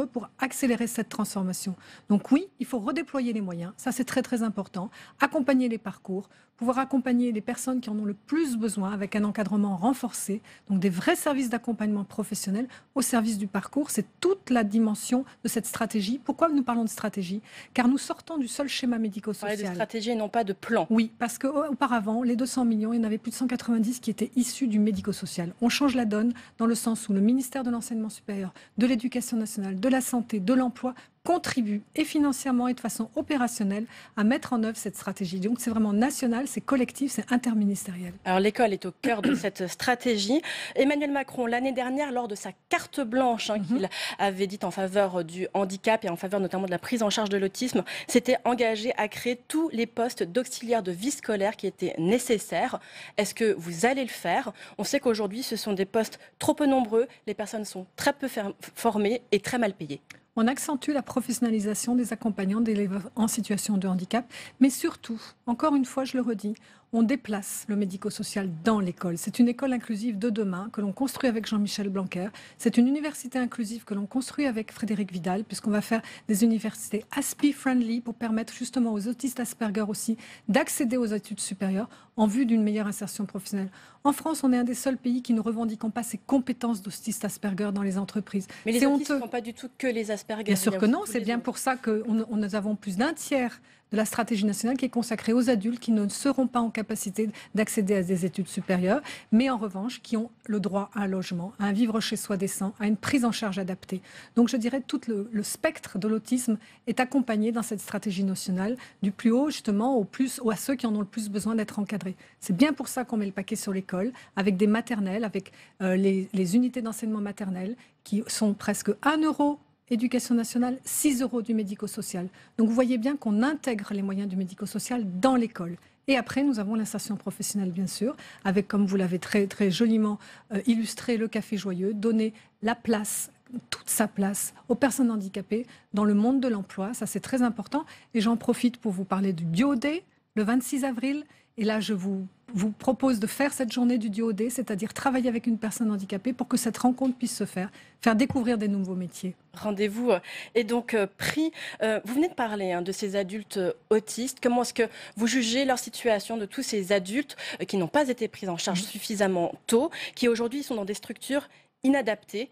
eux pour accélérer cette transformation. Donc oui, il faut redéployer les moyens. Ça, c'est très très important. Accompagner les parcours, pouvoir accompagner les personnes qui en ont le plus besoin avec un encadrement renforcé, donc des vrais services d'accompagnement professionnel au service du parcours. C'est toute la dimension de cette stratégie. Pourquoi nous parlons de stratégie? Car nous sortons du seul schéma médico-social. De stratégie et non pas de plan. Oui, parce qu'auparavant, les 200 millions, il y en avait plus de 190 qui étaient issus du médico-social. On change la donne dans le sens où le ministère de l'Enseignement supérieur, de l'Éducation nationale, de la Santé, de l'Emploi contribue et financièrement et de façon opérationnelle à mettre en œuvre cette stratégie. Donc c'est vraiment national, c'est collectif, c'est interministériel. Alors l'école est au cœur de cette stratégie. Emmanuel Macron, l'année dernière, lors de sa carte blanche qu'il avait dite en faveur du handicap et en faveur notamment de la prise en charge de l'autisme, s'était engagé à créer tous les postes d'auxiliaires de vie scolaire qui étaient nécessaires. Est-ce que vous allez le faire? On sait qu'aujourd'hui, ce sont des postes trop peu nombreux, les personnes sont très peu formées et très mal payées. On accentue la professionnalisation des accompagnants d'élèves en situation de handicap, mais surtout, encore une fois, je le redis, on déplace le médico-social dans l'école. C'est une école inclusive de demain que l'on construit avec Jean-Michel Blanquer. C'est une université inclusive que l'on construit avec Frédéric Vidal, puisqu'on va faire des universités ASPI-friendly pour permettre justement aux autistes Asperger aussi d'accéder aux études supérieures en vue d'une meilleure insertion professionnelle. En France, on est un des seuls pays qui ne revendiquons pas ces compétences d'autistes Asperger dans les entreprises. Mais les autistes ne sont pas du tout que les Asperger. Bien sûr que non, c'est bien pour ça que nous avons plus d'un tiers de la stratégie nationale qui est consacrée aux adultes qui ne seront pas en capacité d'accéder à des études supérieures, mais en revanche qui ont le droit à un logement, à un vivre chez soi décent, à une prise en charge adaptée. Donc je dirais tout le spectre de l'autisme est accompagné dans cette stratégie nationale, du plus haut justement à ceux qui en ont le plus besoin d'être encadrés. C'est bien pour ça qu'on met le paquet sur l'école, avec des maternelles, avec les unités d'enseignement maternel qui sont presque 1 euro Éducation nationale, 6 euros du médico-social. Donc vous voyez bien qu'on intègre les moyens du médico-social dans l'école. Et après, nous avons l'insertion professionnelle, bien sûr, avec, comme vous l'avez très, très joliment illustré, le Café Joyeux, donner la place, toute sa place aux personnes handicapées dans le monde de l'emploi. Ça, c'est très important. Et j'en profite pour vous parler du Bio Day, le 26 avril. Et là, je vous propose de faire cette journée du duodé, c'est-à-dire travailler avec une personne handicapée pour que cette rencontre puisse se faire découvrir des nouveaux métiers. Rendez-vous est donc pris. Vous venez de parler de ces adultes autistes. Comment est-ce que vous jugez leur situation, de tous ces adultes qui n'ont pas été pris en charge suffisamment tôt, qui aujourd'hui sont dans des structures inadaptées?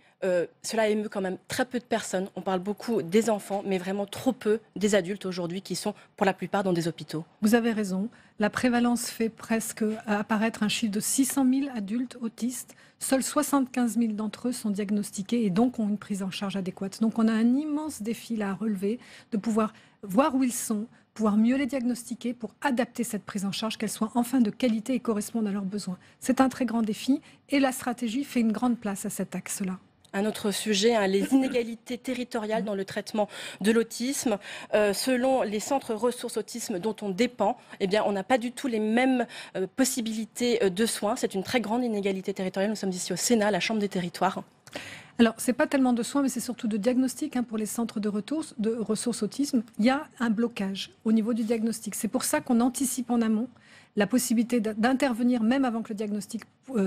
Cela émeut quand même très peu de personnes. On parle beaucoup des enfants, mais vraiment trop peu des adultes aujourd'hui qui sont pour la plupart dans des hôpitaux. Vous avez raison. La prévalence fait presque apparaître un chiffre de 600 000 adultes autistes. Seuls 75 000 d'entre eux sont diagnostiqués et donc ont une prise en charge adéquate. Donc on a un immense défi là à relever, de pouvoir voir où ils sont, pouvoir mieux les diagnostiquer pour adapter cette prise en charge, qu'elle soit enfin de qualité et corresponde à leurs besoins. C'est un très grand défi et la stratégie fait une grande place à cet axe-là. Un autre sujet, les inégalités territoriales dans le traitement de l'autisme. Selon les centres ressources autisme dont on dépend, on n'a pas du tout les mêmes possibilités de soins. C'est une très grande inégalité territoriale. Nous sommes ici au Sénat, la Chambre des territoires. Alors, ce n'est pas tellement de soins, mais c'est surtout de diagnostic pour les centres de ressources autisme. Il y a un blocage au niveau du diagnostic. C'est pour ça qu'on anticipe en amont la possibilité d'intervenir même avant que le diagnostic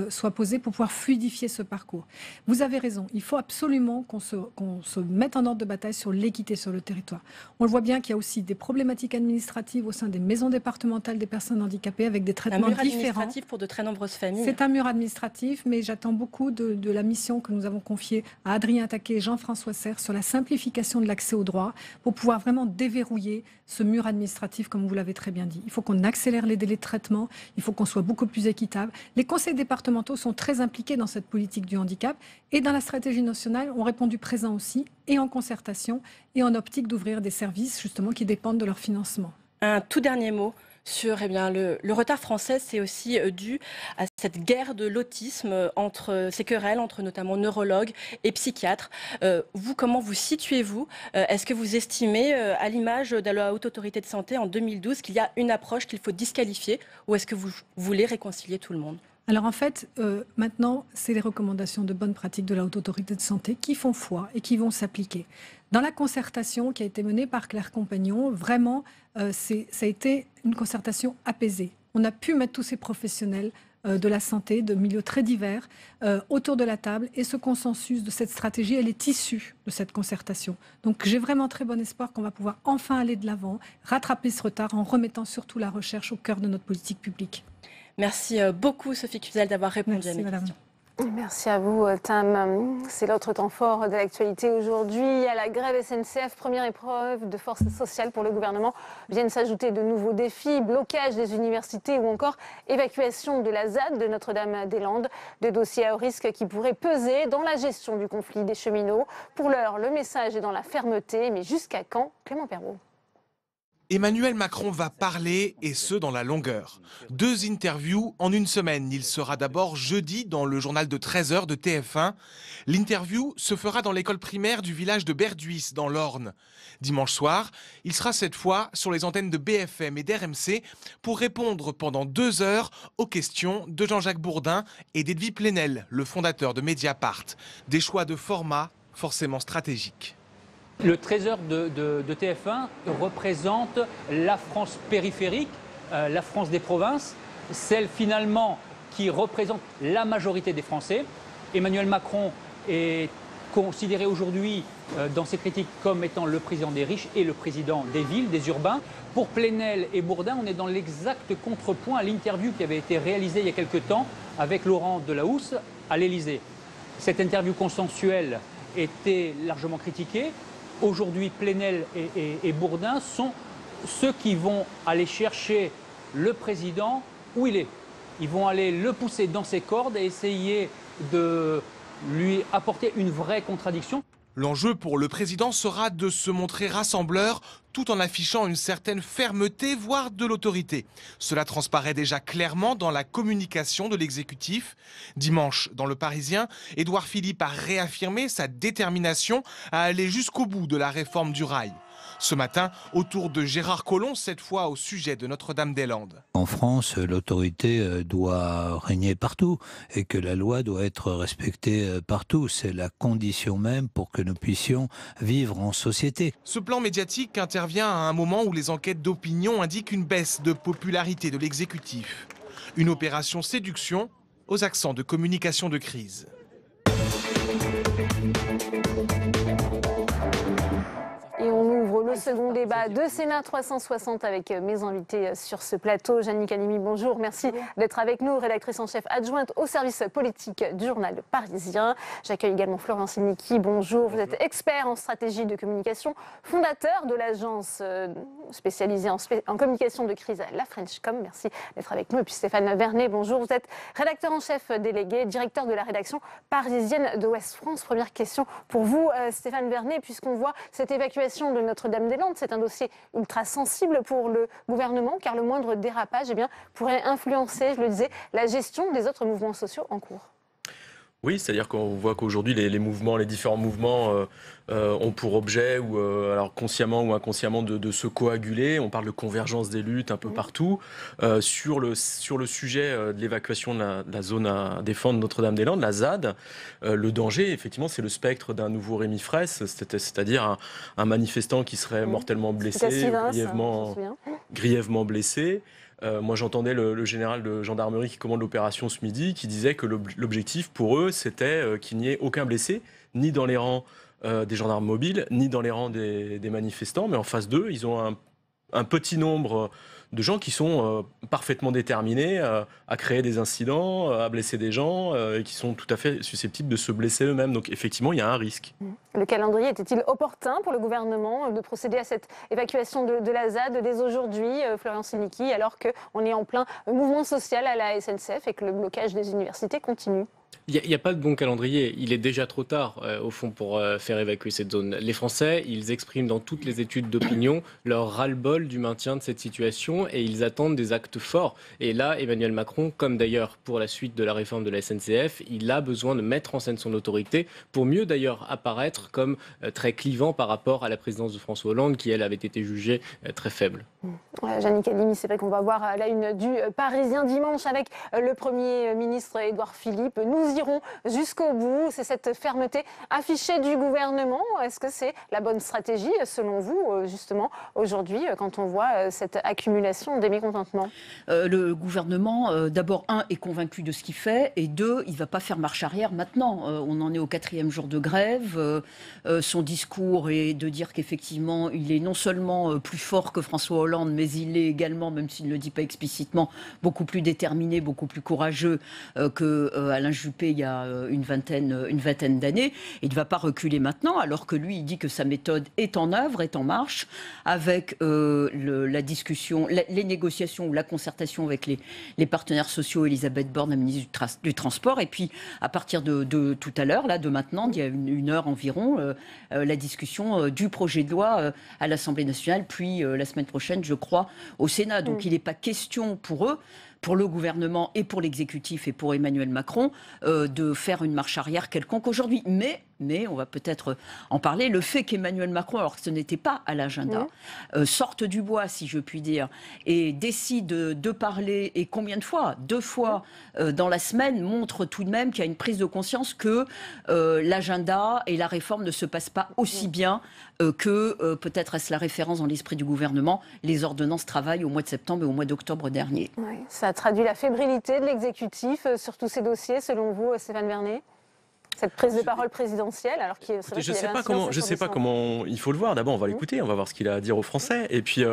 soit posé pour pouvoir fluidifier ce parcours. Vous avez raison, il faut absolument qu'on se mette en ordre de bataille sur l'équité sur le territoire. On le voit bien qu'il y a aussi des problématiques administratives au sein des maisons départementales des personnes handicapées avec des traitements différents. Un mur administratif pour de très nombreuses familles. C'est un mur administratif, mais j'attends beaucoup de la mission que nous avons confiée à Adrien Taquet et Jean-François Serre sur la simplification de l'accès aux droits pour pouvoir vraiment déverrouiller ce mur administratif, comme vous l'avez très bien dit. Il faut qu'on accélère les délais de traitement, il faut qu'on soit beaucoup plus équitable. Les conseils départementaux sont très impliqués dans cette politique du handicap et dans la stratégie nationale, ont répondu présent aussi et en concertation et en optique d'ouvrir des services justement qui dépendent de leur financement. Un tout dernier mot sur le retard français, c'est aussi dû à cette guerre de l'autisme, ces querelles entre notamment neurologues et psychiatres. Vous, comment vous situez-vous? Est-ce que vous estimez, à l'image de la Haute Autorité de Santé en 2012, qu'il y a une approche qu'il faut disqualifier, ou est-ce que vous voulez réconcilier tout le monde? Alors en fait, maintenant, c'est les recommandations de bonne pratique de la Haute Autorité de Santé qui font foi et qui vont s'appliquer. Dans la concertation qui a été menée par Claire Compagnon, vraiment, ça a été une concertation apaisée. On a pu mettre tous ces professionnels de la santé, de milieux très divers, autour de la table. Et ce consensus de cette stratégie, elle est issue de cette concertation. Donc j'ai vraiment très bon espoir qu'on va pouvoir enfin aller de l'avant, rattraper ce retard en remettant surtout la recherche au cœur de notre politique publique. Merci beaucoup Sophie Cluzel d'avoir répondu à mes questions. Merci à vous, Tam. C'est l'autre temps fort de l'actualité aujourd'hui. À la grève SNCF, première épreuve de force sociale pour le gouvernement, viennent s'ajouter de nouveaux défis, blocage des universités ou encore évacuation de la ZAD de Notre-Dame-des-Landes, de dossiers à haut risque qui pourraient peser dans la gestion du conflit des cheminots. Pour l'heure, le message est dans la fermeté, mais jusqu'à quand, Clément Perrault? Emmanuel Macron va parler, et ce dans la longueur. 2 interviews en une semaine. Il sera d'abord jeudi dans le journal de 13h de TF1. L'interview se fera dans l'école primaire du village de Berduis, dans l'Orne. Dimanche soir, il sera cette fois sur les antennes de BFM et d'RMC pour répondre pendant 2 heures aux questions de Jean-Jacques Bourdin et d'Edwy Plenel, le fondateur de Mediapart. Des choix de format forcément stratégiques. Le 13h de TF1 représente la France périphérique, la France des provinces, celle finalement qui représente la majorité des Français. Emmanuel Macron est considéré aujourd'hui dans ses critiques comme étant le président des riches et le président des villes, des urbains. Pour Plenel et Bourdin, on est dans l'exact contrepoint à l'interview qui avait été réalisée il y a quelque temps avec Laurent Delahousse à l'Élysée. Cette interview consensuelle était largement critiquée. Aujourd'hui, Plenel et Bourdin sont ceux qui vont aller chercher le président où il est. Ils vont aller le pousser dans ses cordes et essayer de lui apporter une vraie contradiction. L'enjeu pour le président sera de se montrer rassembleur tout en affichant une certaine fermeté, voire de l'autorité. Cela transparaît déjà clairement dans la communication de l'exécutif. Dimanche, dans Le Parisien, Édouard Philippe a réaffirmé sa détermination à aller jusqu'au bout de la réforme du rail. Ce matin, autour de Gérard Collomb, cette fois au sujet de Notre-Dame-des-Landes. En France, l'autorité doit régner partout et que la loi doit être respectée partout. C'est la condition même pour que nous puissions vivre en société. Ce plan médiatique intervient à un moment où les enquêtes d'opinion indiquent une baisse de popularité de l'exécutif. Une opération séduction aux accents de communication de crise. Et on ouvre le second débat de Sénat 360 avec mes invités sur ce plateau. Jannick Halimi, bonjour. Merci d'être avec nous, rédactrice en chef adjointe au service politique du journal Parisien. J'accueille également Florian Silnicki, bonjour. Vous êtes expert en stratégie de communication, fondateur de l'agence spécialisée en communication de crise, la Frenchcom. Merci d'être avec nous. Et puis Stéphane Vernet, bonjour. Vous êtes rédacteur en chef délégué, directeur de la rédaction parisienne de Ouest France. Première question pour vous, Stéphane Vernet, puisqu'on voit cette évacuation de Notre-Dame-des-Landes. C'est un dossier ultra sensible pour le gouvernement, car le moindre dérapage pourrait influencer, je le disais, la gestion des autres mouvements sociaux en cours. Oui, c'est-à-dire qu'on voit qu'aujourd'hui, les différents mouvements ont pour objet, alors consciemment ou inconsciemment, de se coaguler. On parle de convergence des luttes un peu partout. Sur le sujet de l'évacuation de la zone à défendre Notre-Dame-des-Landes, la ZAD, le danger, effectivement, c'est le spectre d'un nouveau Rémi Fraisse, c'est-à-dire un manifestant qui serait mortellement blessé, grièvement blessé. Moi, j'entendais le général de gendarmerie qui commande l'opération ce midi, qui disait que l'objectif pour eux, c'était qu'il n'y ait aucun blessé, ni dans les rangs des gendarmes mobiles, ni dans les rangs des manifestants. Mais en face d'eux, ils ont un petit nombre de gens qui sont parfaitement déterminés à créer des incidents, à blesser des gens, et qui sont tout à fait susceptibles de se blesser eux-mêmes. Donc effectivement, il y a un risque. Le calendrier était-il opportun pour le gouvernement de procéder à cette évacuation de la ZAD dès aujourd'hui, Florian Silnicki, alors qu'on est en plein mouvement social à la SNCF et que le blocage des universités continue ? Il n'y a pas de bon calendrier. Il est déjà trop tard, au fond, pour faire évacuer cette zone. Les Français, ils expriment dans toutes les études d'opinion leur ras-le-bol du maintien de cette situation et ils attendent des actes forts. Et là, Emmanuel Macron, comme d'ailleurs pour la suite de la réforme de la SNCF, il a besoin de mettre en scène son autorité pour mieux d'ailleurs apparaître comme très clivant par rapport à la présidence de François Hollande qui, elle, avait été jugée très faible. Jannick Halimi, c'est vrai qu'on va voir la une du Parisien dimanche avec le Premier ministre Édouard Philippe. Nous irons jusqu'au bout. C'est cette fermeté affichée du gouvernement. Est-ce que c'est la bonne stratégie, selon vous, justement, aujourd'hui, quand on voit cette accumulation des mécontentements ? Le gouvernement, d'abord, est convaincu de ce qu'il fait, et deux, il ne va pas faire marche arrière maintenant. On en est au 4e jour de grève. Son discours est de dire qu'effectivement, il est non seulement plus fort que François Hollande, mais il est également, même s'il ne le dit pas explicitement, beaucoup plus déterminé, beaucoup plus courageux que Alain Juppé il y a une vingtaine d'années. Il ne va pas reculer maintenant, alors que lui, il dit que sa méthode est en œuvre, est en marche, avec la discussion, les négociations ou la concertation avec les partenaires sociaux, Elisabeth Borne, la ministre du Transport, et puis à partir de tout à l'heure, là, de maintenant, il y a une heure environ, la discussion du projet de loi à l'Assemblée nationale, puis la semaine prochaine, je crois, au Sénat. Donc il n'est pas question pour eux, pour le gouvernement et pour l'exécutif et pour Emmanuel Macron, de faire une marche arrière quelconque aujourd'hui. Mais on va peut-être en parler, le fait qu'Emmanuel Macron, alors que ce n'était pas à l'agenda, sorte du bois, si je puis dire, et décide de parler, et combien de fois ? 2 fois dans la semaine, montre tout de même qu'il y a une prise de conscience que l'agenda et la réforme ne se passent pas aussi bien que, peut-être est-ce la référence dans l'esprit du gouvernement, les ordonnances travaillent au mois de septembre et au mois d'octobre dernier. Oui, ça traduit la fébrilité de l'exécutif sur tous ces dossiers, selon vous, Stéphane Vernet ? Cette prise de parole présidentielle, alors qu'il je ne sais pas comment il faut le voir. D'abord, on va l'écouter, on va voir ce qu'il a à dire aux Français. Et puis,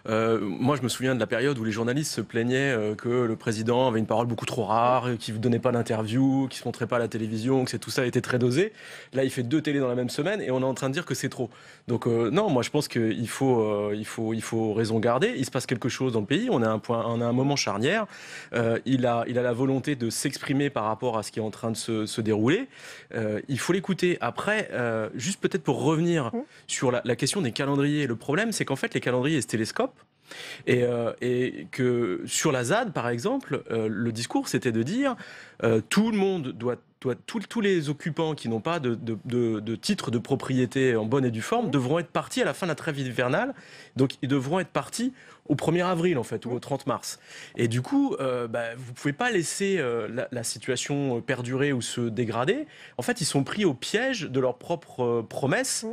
moi, je me souviens de la période où les journalistes se plaignaient que le président avait une parole beaucoup trop rare, qu'il ne donnait pas d'interview, qu'il ne se montrait pas à la télévision, que tout ça était très dosé. Là, il fait 2 télés dans la même semaine et on est en train de dire que c'est trop. Donc, non, moi, je pense qu'il faut raison garder. Il se passe quelque chose dans le pays. On a un moment charnière. Il a la volonté de s'exprimer par rapport à ce qui est en train de se dérouler. Il faut l'écouter. Après, juste peut-être pour revenir sur la question des calendriers, le problème, c'est qu'en fait, les calendriers se télescopent. Et que sur la ZAD, par exemple, le discours, c'était de dire tout le monde doit tous les occupants qui n'ont pas de titre de propriété en bonne et due forme devront être partis à la fin de la trêve hivernale. Donc, ils devront être partis au 1er avril, en fait, ou au 30 mars. Et du coup, vous ne pouvez pas laisser la situation perdurer ou se dégrader. En fait, ils sont pris au piège de leurs propres promesses.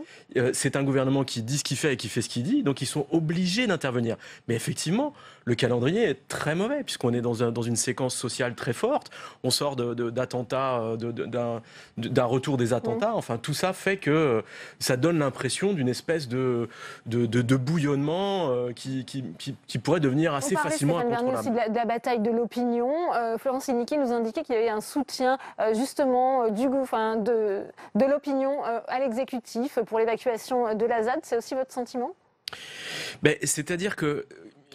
C'est un gouvernement qui dit ce qu'il fait et qui fait ce qu'il dit, donc ils sont obligés d'intervenir. Mais effectivement, le calendrier est très mauvais, puisqu'on est dans une séquence sociale très forte. On sort d'attentats, d'un retour des attentats. Enfin, tout ça fait que ça donne l'impression d'une espèce de bouillonnement qui pourrait devenir assez facilement incontrôlable. On parlait aussi de la bataille de l'opinion. Florence Iniki nous indiquait qu'il y avait un soutien justement de l'opinion à l'exécutif pour l'évacuation de la ZAD. C'est aussi votre sentiment ? C'est-à-dire que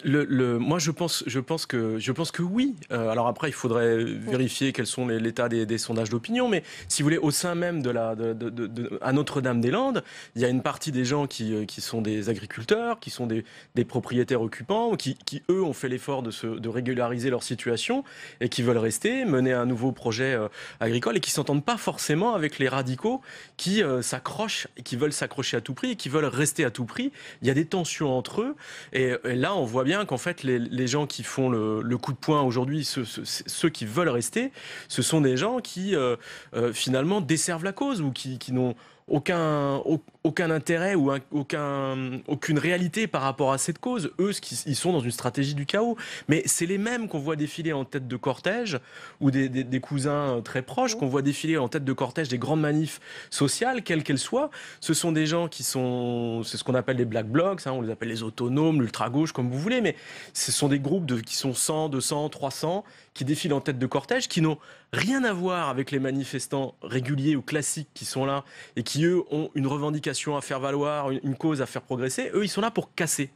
moi, je pense que oui. Alors après, il faudrait vérifier quels sont l'état des sondages d'opinion. Mais si vous voulez, au sein même à Notre-Dame-des-Landes, il y a une partie des gens qui sont des agriculteurs, qui sont des propriétaires occupants, qui eux ont fait l'effort de régulariser leur situation et qui veulent rester, mener un nouveau projet agricole et qui s'entendent pas forcément avec les radicaux qui s'accrochent, qui veulent s'accrocher à tout prix et qui veulent rester à tout prix. Il y a des tensions entre eux et là, on voit bien qu'en fait, les gens qui font le coup de poing aujourd'hui, ceux qui veulent rester, ce sont des gens qui finalement desservent la cause ou qui n'ont aucun intérêt ou aucune réalité par rapport à cette cause. Eux, ils sont dans une stratégie du chaos. Mais c'est les mêmes qu'on voit défiler en tête de cortège ou des cousins très proches, qu'on voit défiler en tête de cortège des grandes manifs sociales, quelles qu'elles soient. Ce sont des gens c'est ce qu'on appelle les black blocs, on les appelle les autonomes, l'ultra-gauche, comme vous voulez, mais ce sont des groupes qui sont 100, 200, 300, qui défilent en tête de cortège, qui n'ont rien à voir avec les manifestants réguliers ou classiques qui sont là et qui, eux, ont une revendication à faire valoir, une cause à faire progresser. Eux, ils sont là pour casser.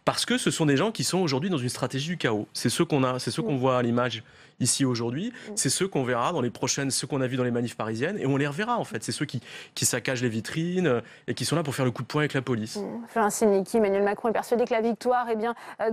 Parce que ce sont des gens qui sont aujourd'hui dans une stratégie du chaos. C'est ceux qu'on voit à l'image ici aujourd'hui. C'est ceux qu'on verra dans les prochaines, ceux qu'on a vus dans les manifs parisiennes, et on les reverra en fait. C'est ceux qui saccagent les vitrines et qui sont là pour faire le coup de poing avec la police. Florence Iniki, Emmanuel Macron est persuadé que la victoire,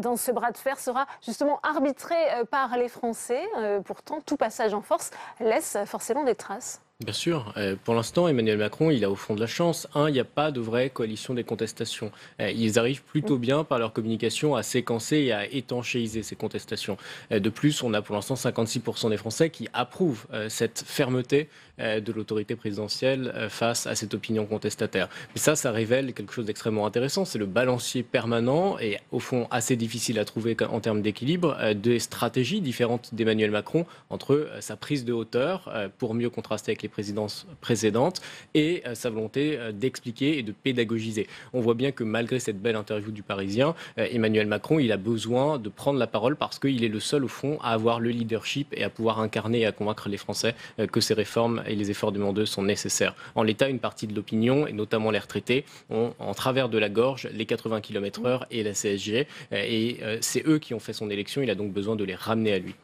dans ce bras de fer, sera justement arbitrée par les Français. Pourtant, tout passage en force laisse forcément des traces. Bien sûr. Pour l'instant, Emmanuel Macron, il a au fond de la chance. Il n'y a pas de vraie coalition des contestations. Ils arrivent plutôt bien par leur communication à séquencer et à étanchéiser ces contestations. De plus, on a pour l'instant 56% des Français qui approuvent cette fermeté de l'autorité présidentielle face à cette opinion contestataire. Mais ça révèle quelque chose d'extrêmement intéressant. C'est le balancier permanent et au fond assez difficile à trouver en termes d'équilibre des stratégies différentes d'Emmanuel Macron entre sa prise de hauteur pour mieux contraster avec les présidences précédentes et sa volonté d'expliquer et de pédagogiser. On voit bien que malgré cette belle interview du Parisien, Emmanuel Macron, il a besoin de prendre la parole parce qu'il est le seul au fond à avoir le leadership et à pouvoir incarner et à convaincre les Français que ces réformes et les efforts demandés sont nécessaires. En l'état, une partie de l'opinion, et notamment les retraités, ont en travers de la gorge les 80 km/h et la CSG. Et c'est eux qui ont fait son élection. Il a donc besoin de les ramener à lui.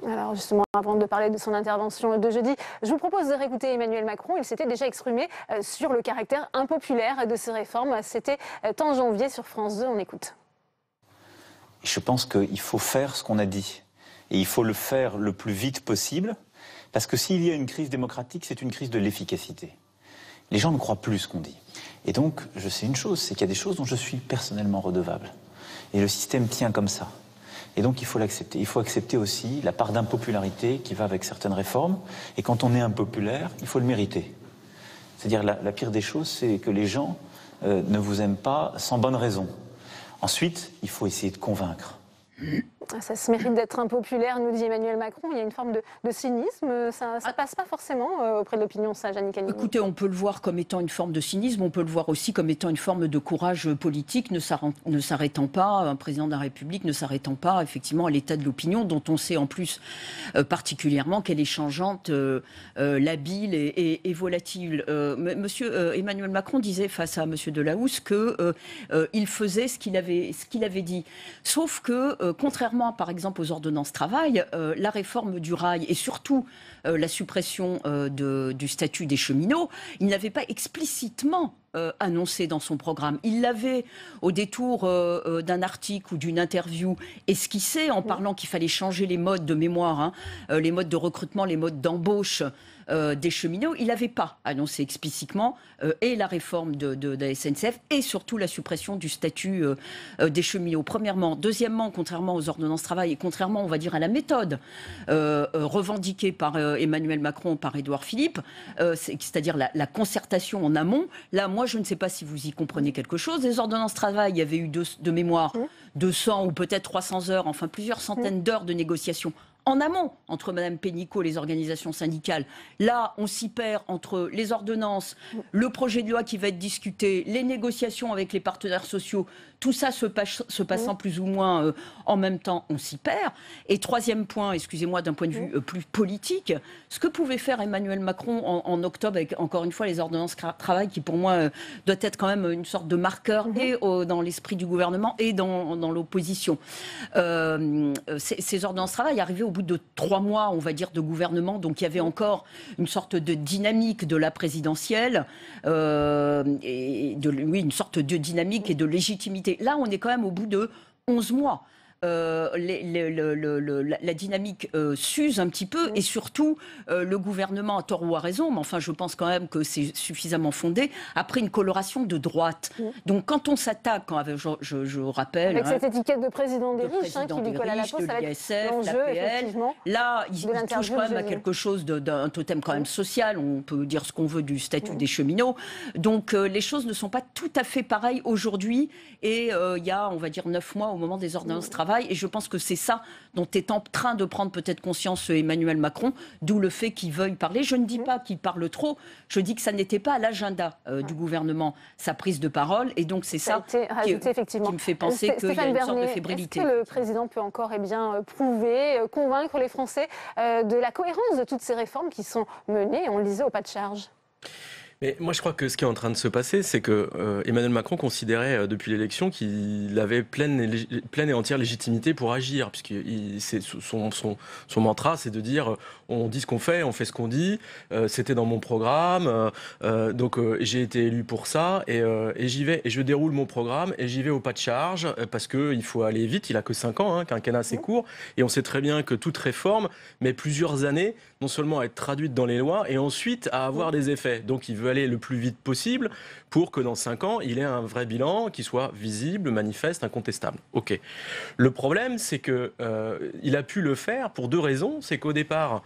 Alors justement, avant de parler de son intervention de jeudi, je vous propose de réécouter Emmanuel Macron. Il s'était déjà exprimé sur le caractère impopulaire de ces réformes. C'était en janvier sur France 2. On écoute. Je pense qu'il faut faire ce qu'on a dit. Et il faut le faire le plus vite possible. Parce que s'il y a une crise démocratique, c'est une crise de l'efficacité. Les gens ne croient plus ce qu'on dit. Et donc, je sais une chose, c'est qu'il y a des choses dont je suis personnellement redevable. Et le système tient comme ça. Et donc, il faut l'accepter. Il faut accepter aussi la part d'impopularité qui va avec certaines réformes. Et quand on est impopulaire, il faut le mériter. C'est-à-dire, la pire des choses, c'est que les gens ne vous aiment pas sans bonne raison. Ensuite, il faut essayer de convaincre. Ça se mérite d'être impopulaire, nous dit Emmanuel Macron. Il y a une forme de cynisme. Ça ne passe pas forcément auprès de l'opinion, ça, Jeanne Canini. Écoutez, on peut le voir comme étant une forme de cynisme. On peut le voir aussi comme étant une forme de courage politique, ne s'arrêtant pas, un président de la République ne s'arrêtant pas, effectivement, à l'état de l'opinion, dont on sait en plus particulièrement qu'elle est changeante, labile et volatile. Monsieur Emmanuel Macron disait face à Monsieur Delahousse qu'il faisait ce qu'il avait dit. Sauf que, contrairement par exemple aux ordonnances travail, la réforme du rail et surtout la suppression du statut des cheminots, il n'avait pas explicitement annoncé dans son programme. Il l'avait au détour d'un article ou d'une interview esquissé en parlant qu'il fallait changer les modes de mémoire, les modes de recrutement, les modes d'embauche des cheminots. Il n'avait pas annoncé explicitement et la réforme de la SNCF et surtout la suppression du statut des cheminots, premièrement. Deuxièmement, contrairement aux ordonnances travail et contrairement, on va dire, à la méthode revendiquée par Emmanuel Macron, par Édouard Philippe, c'est-à-dire la concertation en amont, là, moi, je ne sais pas si vous y comprenez quelque chose. Les ordonnances travail, il y avait eu de mémoire 200 ou peut-être 300 heures, enfin plusieurs centaines d'heures de négociations en amont entre Mme Pénicaud et les organisations syndicales. Là, on s'y perd entre les ordonnances, le projet de loi qui va être discuté, les négociations avec les partenaires sociaux, tout ça se passant plus ou moins en même temps, on s'y perd. Et troisième point, excusez-moi, d'un point de vue plus politique, ce que pouvait faire Emmanuel Macron en octobre avec, encore une fois, les ordonnances travail, qui pour moi doit être quand même une sorte de marqueur et dans l'esprit du gouvernement et dans l'opposition. Ces ordonnances travail arrivaient au bout de 3 mois, on va dire, de gouvernement, donc il y avait encore une sorte de dynamique de la présidentielle, une sorte de dynamique et de légitimité. Là, on est quand même au bout de 11 mois. La dynamique s'use un petit peu et surtout le gouvernement, à tort ou à raison, mais enfin je pense quand même que c'est suffisamment fondé, a pris une coloration de droite. Donc quand on s'attaque, je rappelle... Avec cette étiquette de président des riches qui lui colle à la peau, ça va être l'enjeu, effectivement. Là, il touche quand même à quelque chose d'un totem quand même social, on peut dire ce qu'on veut du statut des cheminots. Donc les choses ne sont pas tout à fait pareilles aujourd'hui et il y a, on va dire, 9 mois au moment des ordonnances travail. Et je pense que c'est ça dont est en train de prendre peut-être conscience Emmanuel Macron, d'où le fait qu'il veuille parler. Je ne dis pas qu'il parle trop, je dis que ça n'était pas à l'agenda du gouvernement, sa prise de parole. Et donc c'est ça qui me fait penser qu'il y a une sorte de fébrilité. Est-ce que le président peut encore prouver, convaincre les Français de la cohérence de toutes ces réformes qui sont menées, on le disait, au pas de charge ? Mais moi, je crois que ce qui est en train de se passer, c'est que Emmanuel Macron considérait depuis l'élection qu'il avait pleine et entière légitimité pour agir, puisque son mantra, c'est de dire on dit ce qu'on fait, on fait ce qu'on dit, c'était dans mon programme, donc j'ai été élu pour ça, et j'y vais, et je déroule mon programme, et j'y vais au pas de charge, parce qu'il faut aller vite, il a que 5 ans, quinquennat assez court, et on sait très bien que toute réforme met plusieurs années, non seulement à être traduite dans les lois, et ensuite à avoir des effets. Donc il veut aller le plus vite possible pour que dans 5 ans, il ait un vrai bilan qui soit visible, manifeste, incontestable. Ok. Le problème, c'est qu'il a pu le faire pour 2 raisons. C'est qu'au départ,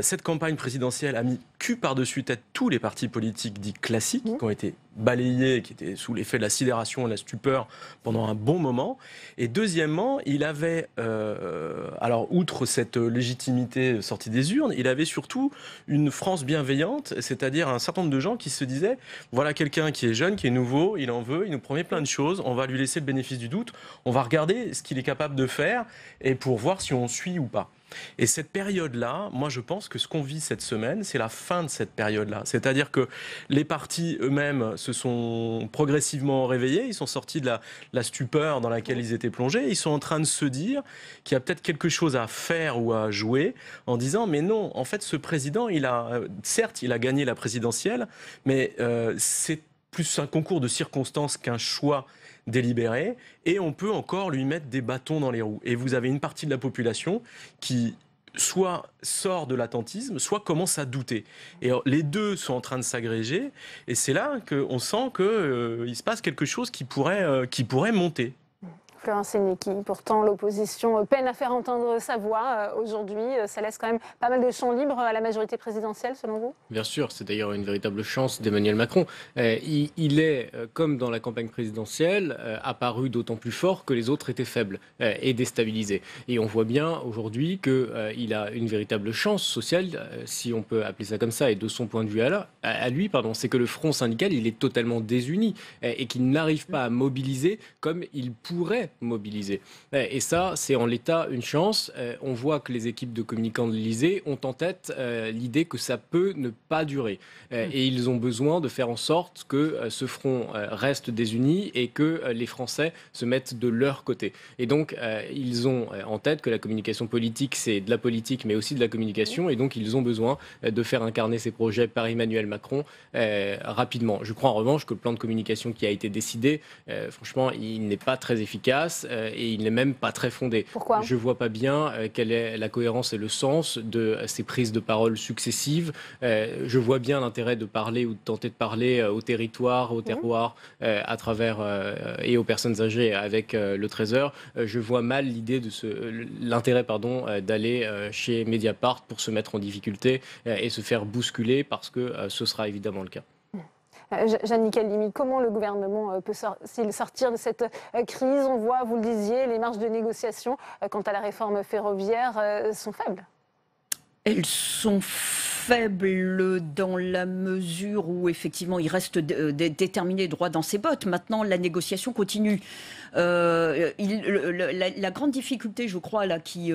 cette campagne présidentielle a mis cul par-dessus tête tous les partis politiques dits classiques qui ont été balayés, qui étaient sous l'effet de la sidération et de la stupeur pendant un bon moment. Et deuxièmement, il avait, alors outre cette légitimité sortie des urnes, il avait surtout une France bienveillante, c'est-à-dire un certain nombre de gens qui se disaient, voilà quelqu'un qui est jeune, qui est nouveau, il en veut, il nous promet plein de choses, on va lui laisser le bénéfice du doute, on va regarder ce qu'il est capable de faire et pour voir si on suit ou pas. Et cette période-là, moi je pense que ce qu'on vit cette semaine, c'est la fin de cette période-là. C'est-à-dire que les partis eux-mêmes se sont progressivement réveillés, ils sont sortis de la stupeur dans laquelle ils étaient plongés, ils sont en train de se dire qu'il y a peut-être quelque chose à faire ou à jouer en disant mais non, en fait ce président, certes il a gagné la présidentielle, mais c'est plus un concours de circonstances qu'un choix délibéré, et on peut encore lui mettre des bâtons dans les roues. Et vous avez une partie de la population qui soit sort de l'attentisme, soit commence à douter. Et les deux sont en train de s'agréger, et c'est là qu'on sent qu'il se passe quelque chose qui pourrait monter. Florence Sénéqui, pourtant l'opposition peine à faire entendre sa voix aujourd'hui. Ça laisse quand même pas mal de champs libres à la majorité présidentielle, selon vous ? Bien sûr, c'est d'ailleurs une véritable chance d'Emmanuel Macron. Il est, comme dans la campagne présidentielle, apparu d'autant plus fort que les autres étaient faibles et déstabilisés. Et on voit bien aujourd'hui qu'il a une véritable chance sociale, si on peut appeler ça comme ça, et de son point de vue à lui, c'est que le front syndical, il est totalement désuni et qu'il n'arrive pas à mobiliser comme il pourrait mobiliser. Et ça, c'est en l'état une chance. On voit que les équipes de communicants de l'Élysée ont en tête l'idée que ça peut ne pas durer. Et ils ont besoin de faire en sorte que ce front reste désuni et que les Français se mettent de leur côté. Et donc, ils ont en tête que la communication politique, c'est de la politique, mais aussi de la communication. Et donc, ils ont besoin de faire incarner ces projets par Emmanuel Macron rapidement. Je crois en revanche que le plan de communication qui a été décidé, franchement, il n'est pas très efficace. place et il n'est même pas très fondé. Pourquoi ? Je ne vois pas bien quelle est la cohérence et le sens de ces prises de parole successives. Je vois bien l'intérêt de parler ou de tenter de parler au territoire, au terroir, à travers et aux personnes âgées avec le Trésor. Je vois mal l'idée de l'intérêt d'aller chez Mediapart pour se mettre en difficulté et se faire bousculer parce que ce sera évidemment le cas. Jeanne Nicaldimi, comment le gouvernement peut-il sortir de cette crise? On voit, vous le disiez, les marges de négociation quant à la réforme ferroviaire sont faibles. Elles sont faibles dans la mesure où effectivement il reste déterminé droit dans ses bottes. Maintenant, la négociation continue. La grande difficulté, je crois, là, qui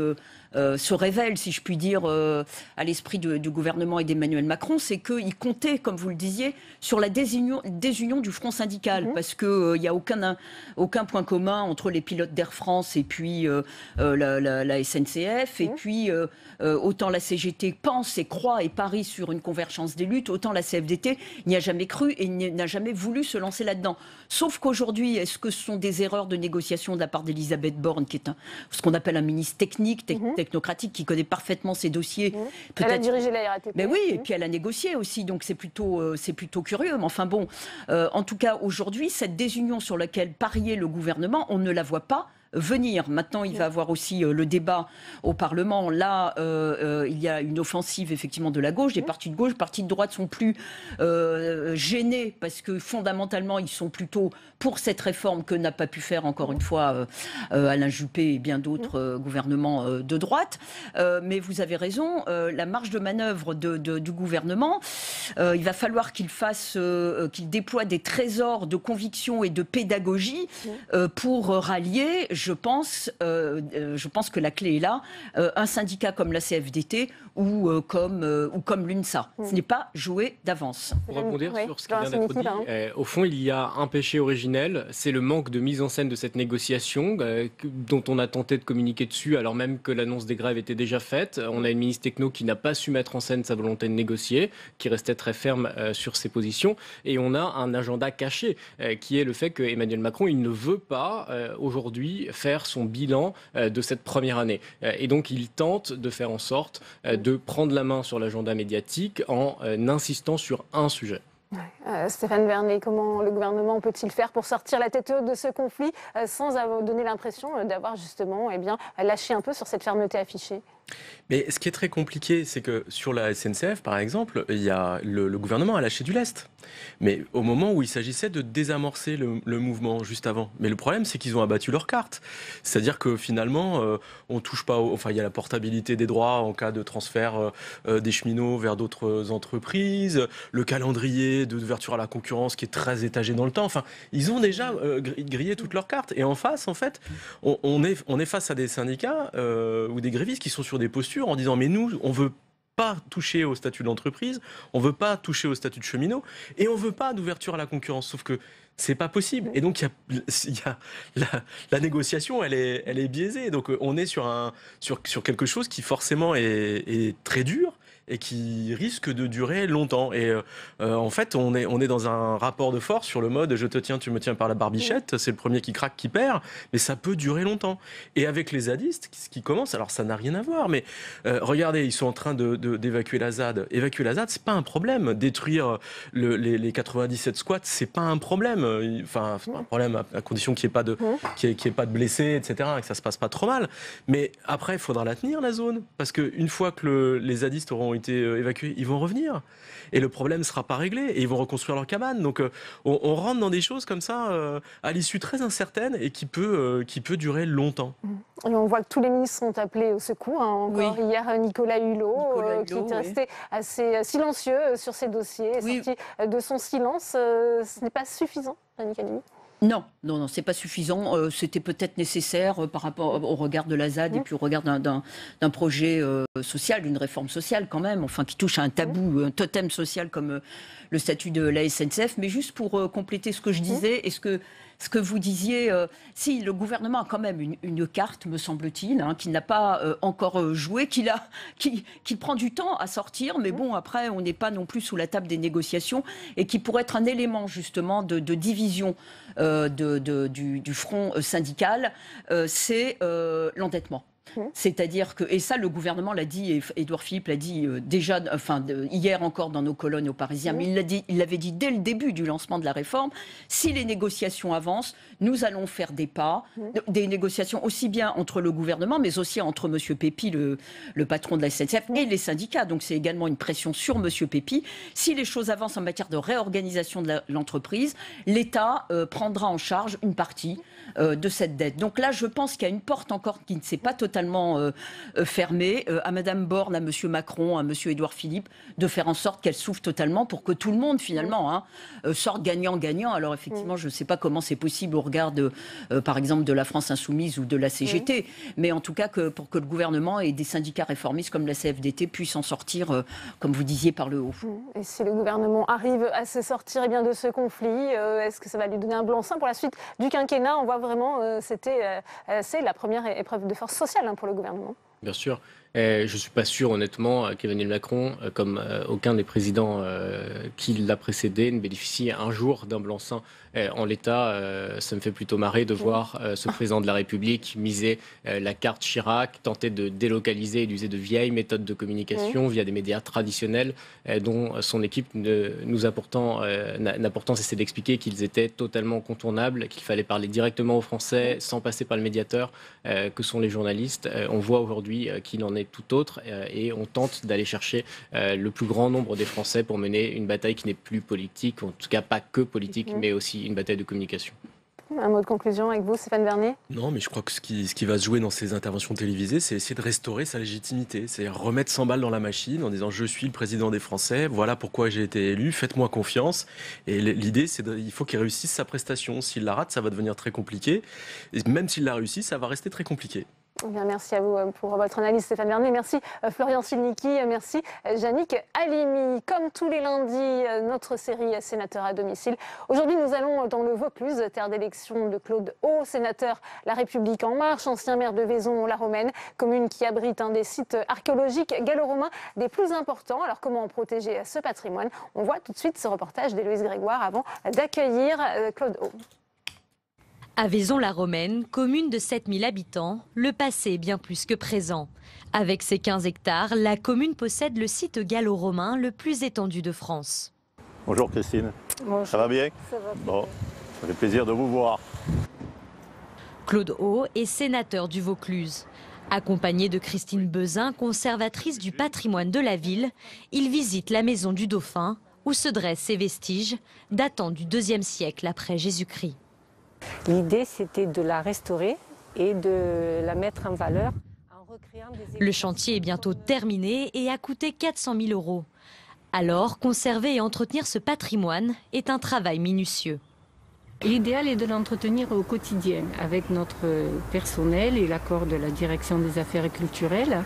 se révèle, si je puis dire, à l'esprit du gouvernement et d'Emmanuel Macron, c'est qu'il comptait, comme vous le disiez, sur la désunion du front syndical, parce qu'il n'y a aucun point commun entre les pilotes d'Air France et puis la SNCF, et puis autant la CGT pense et croit et parie sur une convergence des luttes, autant la CFDT n'y a jamais cru et n'a jamais voulu se lancer là-dedans. Sauf qu'aujourd'hui, est-ce que ce sont des erreurs de négociation de la part d'Elisabeth Borne, qui est ce qu'on appelle un ministre technique, technocratique, qui connaît parfaitement ses dossiers. Elle a dirigé la RATP. Mais oui, et puis elle a négocié aussi, donc c'est plutôt curieux. Mais enfin bon, en tout cas, aujourd'hui, cette désunion sur laquelle pariait le gouvernement, on ne la voit pas venir. Maintenant, il va y avoir aussi le débat au Parlement. Là, il y a une offensive effectivement de la gauche, des partis de gauche. Les partis de droite sont plus gênés parce que fondamentalement, ils sont plutôt pour cette réforme que n'a pas pu faire, encore une fois, Alain Juppé et bien d'autres gouvernements de droite. Mais vous avez raison, la marge de manœuvre du gouvernement, il va falloir qu'il déploie des trésors de conviction et de pédagogie pour rallier. Je pense que la clé est là. Un syndicat comme la CFDT ou comme l'UNSA. Ce n'est pas joué d'avance. Pour rebondir sur ce qui vient d'être dit, au fond, il y a un péché originel, c'est le manque de mise en scène de cette négociation dont on a tenté de communiquer dessus alors même que l'annonce des grèves était déjà faite. On a une ministre techno qui n'a pas su mettre en scène sa volonté de négocier, qui restait très ferme sur ses positions. Et on a un agenda caché qui est le fait que Emmanuel Macron, il ne veut pas aujourd'hui faire son bilan de cette première année. Et donc, il tente de faire en sorte de prendre la main sur l'agenda médiatique en insistant sur un sujet. Stéphane Vernet, comment le gouvernement peut-il faire pour sortir la tête haute de ce conflit sans donner l'impression d'avoir justement lâché un peu sur cette fermeté affichée? Mais ce qui est très compliqué, c'est que sur la SNCF, par exemple, le gouvernement a lâché du lest. Mais au moment où il s'agissait de désamorcer le mouvement juste avant. Mais le problème, c'est qu'ils ont abattu leurs cartes. C'est-à-dire que finalement, on touche pas... il y a la portabilité des droits en cas de transfert des cheminots vers d'autres entreprises, le calendrier d'ouverture à la concurrence qui est très étagé dans le temps. Enfin, ils ont déjà grillé toutes leurs cartes. Et en face, en fait, on est face à des syndicats ou des grévistes qui sont sur des postures en disant « mais nous, on veut pas toucher au statut d'entreprise, on veut pas toucher au statut de cheminot et on veut pas d'ouverture à la concurrence ». Sauf que c'est pas possible. Et donc, la négociation, elle est biaisée. Donc, on est sur quelque chose qui forcément est très dur et qui risque de durer longtemps. Et en fait, on est dans un rapport de force sur le mode « je te tiens, tu me tiens par la barbichette », c'est le premier qui craque qui perd, mais ça peut durer longtemps. Et avec les zadistes, ce qui commence, alors ça n'a rien à voir, mais regardez, ils sont en train d'évacuer la ZAD. Évacuer la ZAD, c'est pas un problème. Détruire les 97 squats, c'est pas un problème. Enfin, c'est pas un problème à condition qu'il n'y ait pas de blessés, etc., et que ça se passe pas trop mal. Mais après, il faudra la tenir, la zone, parce qu'une fois que les zadistes auront été évacués, ils vont revenir. Et le problème ne sera pas réglé. Et ils vont reconstruire leur cabane. Donc on rentre dans des choses comme ça, à l'issue très incertaine et qui peut durer longtemps. Et on voit que tous les ministres sont appelés au secours. Encore hier, Nicolas Hulot, qui était resté assez silencieux sur ces dossiers, sorti de son silence. Ce n'est pas suffisant, Jeanne Nicaldimi? Non, c'est pas suffisant. C'était peut-être nécessaire par rapport au regard de la ZAD et puis au regard d'un projet social, d'une réforme sociale quand même, enfin qui touche à un tabou, un totem social comme le statut de la SNCF. Mais juste pour compléter ce que je disais, est-ce que ce que vous disiez, si le gouvernement a quand même une carte, me semble-t-il, hein, qu'il n'a pas encore joué, qu'il prend du temps à sortir, mais bon, après, on n'est pas non plus sous la table des négociations, et qui pourrait être un élément justement de division du front syndical, c'est l'endettement. C'est-à-dire que, et ça le gouvernement l'a dit, et Édouard Philippe l'a dit déjà, hier encore dans nos colonnes aux Parisiens, mais il l'avait dit dès le début du lancement de la réforme, si les négociations avancent, nous allons faire des pas, des négociations aussi bien entre le gouvernement, mais aussi entre M. Pépi, le patron de la SNCF, et les syndicats. Donc c'est également une pression sur M. Pépi. Si les choses avancent en matière de réorganisation de l'entreprise, l'État prendra en charge une partie de cette dette. Donc là, je pense qu'il y a une porte encore qui ne s'est pas totalement fermée, à Mme Borne, à M. Macron, à M. Édouard Philippe, de faire en sorte qu'elle s'ouvre totalement pour que tout le monde, finalement, sorte gagnant-gagnant. Alors effectivement, je ne sais pas comment c'est possible au regard, par exemple, de la France Insoumise ou de la CGT, mais en tout cas, pour que le gouvernement et des syndicats réformistes comme la CFDT puissent en sortir, comme vous disiez, par le haut. Et si le gouvernement arrive à se sortir de ce conflit, est-ce que ça va lui donner un blanc-seing pour la suite du quinquennat? On voit vraiment, c'est la première épreuve de force sociale pour le gouvernement. Bien sûr. Je ne suis pas sûr, honnêtement, qu'Emmanuel Macron, comme aucun des présidents qui l'a précédé, ne bénéficie un jour d'un blanc-seing. En l'état, ça me fait plutôt marrer de voir ce président de la République miser la carte Chirac, tenter de délocaliser et d'user de vieilles méthodes de communication via des médias traditionnels dont son équipe n'a pourtant cessé d'expliquer qu'ils étaient totalement contournables, qu'il fallait parler directement aux Français sans passer par le médiateur que sont les journalistes. On voit aujourd'hui qu'il en est tout autre et on tente d'aller chercher le plus grand nombre des Français pour mener une bataille qui n'est plus politique, en tout cas pas que politique, mais aussi une bataille de communication. Un mot de conclusion avec vous, Stéphane Vernet? Non, mais je crois que ce qui va se jouer dans ces interventions télévisées, c'est essayer de restaurer sa légitimité. C'est remettre 100 balles dans la machine en disant « je suis le président des Français, voilà pourquoi j'ai été élu, faites-moi confiance ». Et l'idée, c'est qu'il faut qu'il réussisse sa prestation. S'il la rate, ça va devenir très compliqué. Et même s'il la réussit, ça va rester très compliqué. Bien, merci à vous pour votre analyse, Stéphane Vernet. Merci Florian Silnicki, merci Yannick Halimi. Comme tous les lundis, notre série Sénateur à domicile. Aujourd'hui, nous allons dans le Vaucluse, terre d'élection de Claude Haut, sénateur La République En Marche, ancien maire de Vaison-la-Romaine, commune qui abrite un des sites archéologiques gallo-romains des plus importants. Alors comment protéger ce patrimoine? On voit tout de suite ce reportage d'Héloïse Grégoire avant d'accueillir Claude Haut. À Vaison-la-Romaine, commune de 7000 habitants, le passé est bien plus que présent. Avec ses 15 hectares, la commune possède le site gallo-romain le plus étendu de France. Bonjour Christine. Bonjour. Ça va bien? Ça va bien. Bon, ça fait plaisir de vous voir. Claude Haut est sénateur du Vaucluse. Accompagné de Christine Bezin, conservatrice du patrimoine de la ville, il visite la maison du Dauphin, où se dressent ses vestiges, datant du IIe siècle après Jésus-Christ. L'idée, c'était de la restaurer et de la mettre en valeur en recréant des... Le chantier est bientôt terminé et a coûté 400 000 €. Alors, conserver et entretenir ce patrimoine est un travail minutieux. L'idéal est de l'entretenir au quotidien avec notre personnel et l'accord de la direction des affaires culturelles.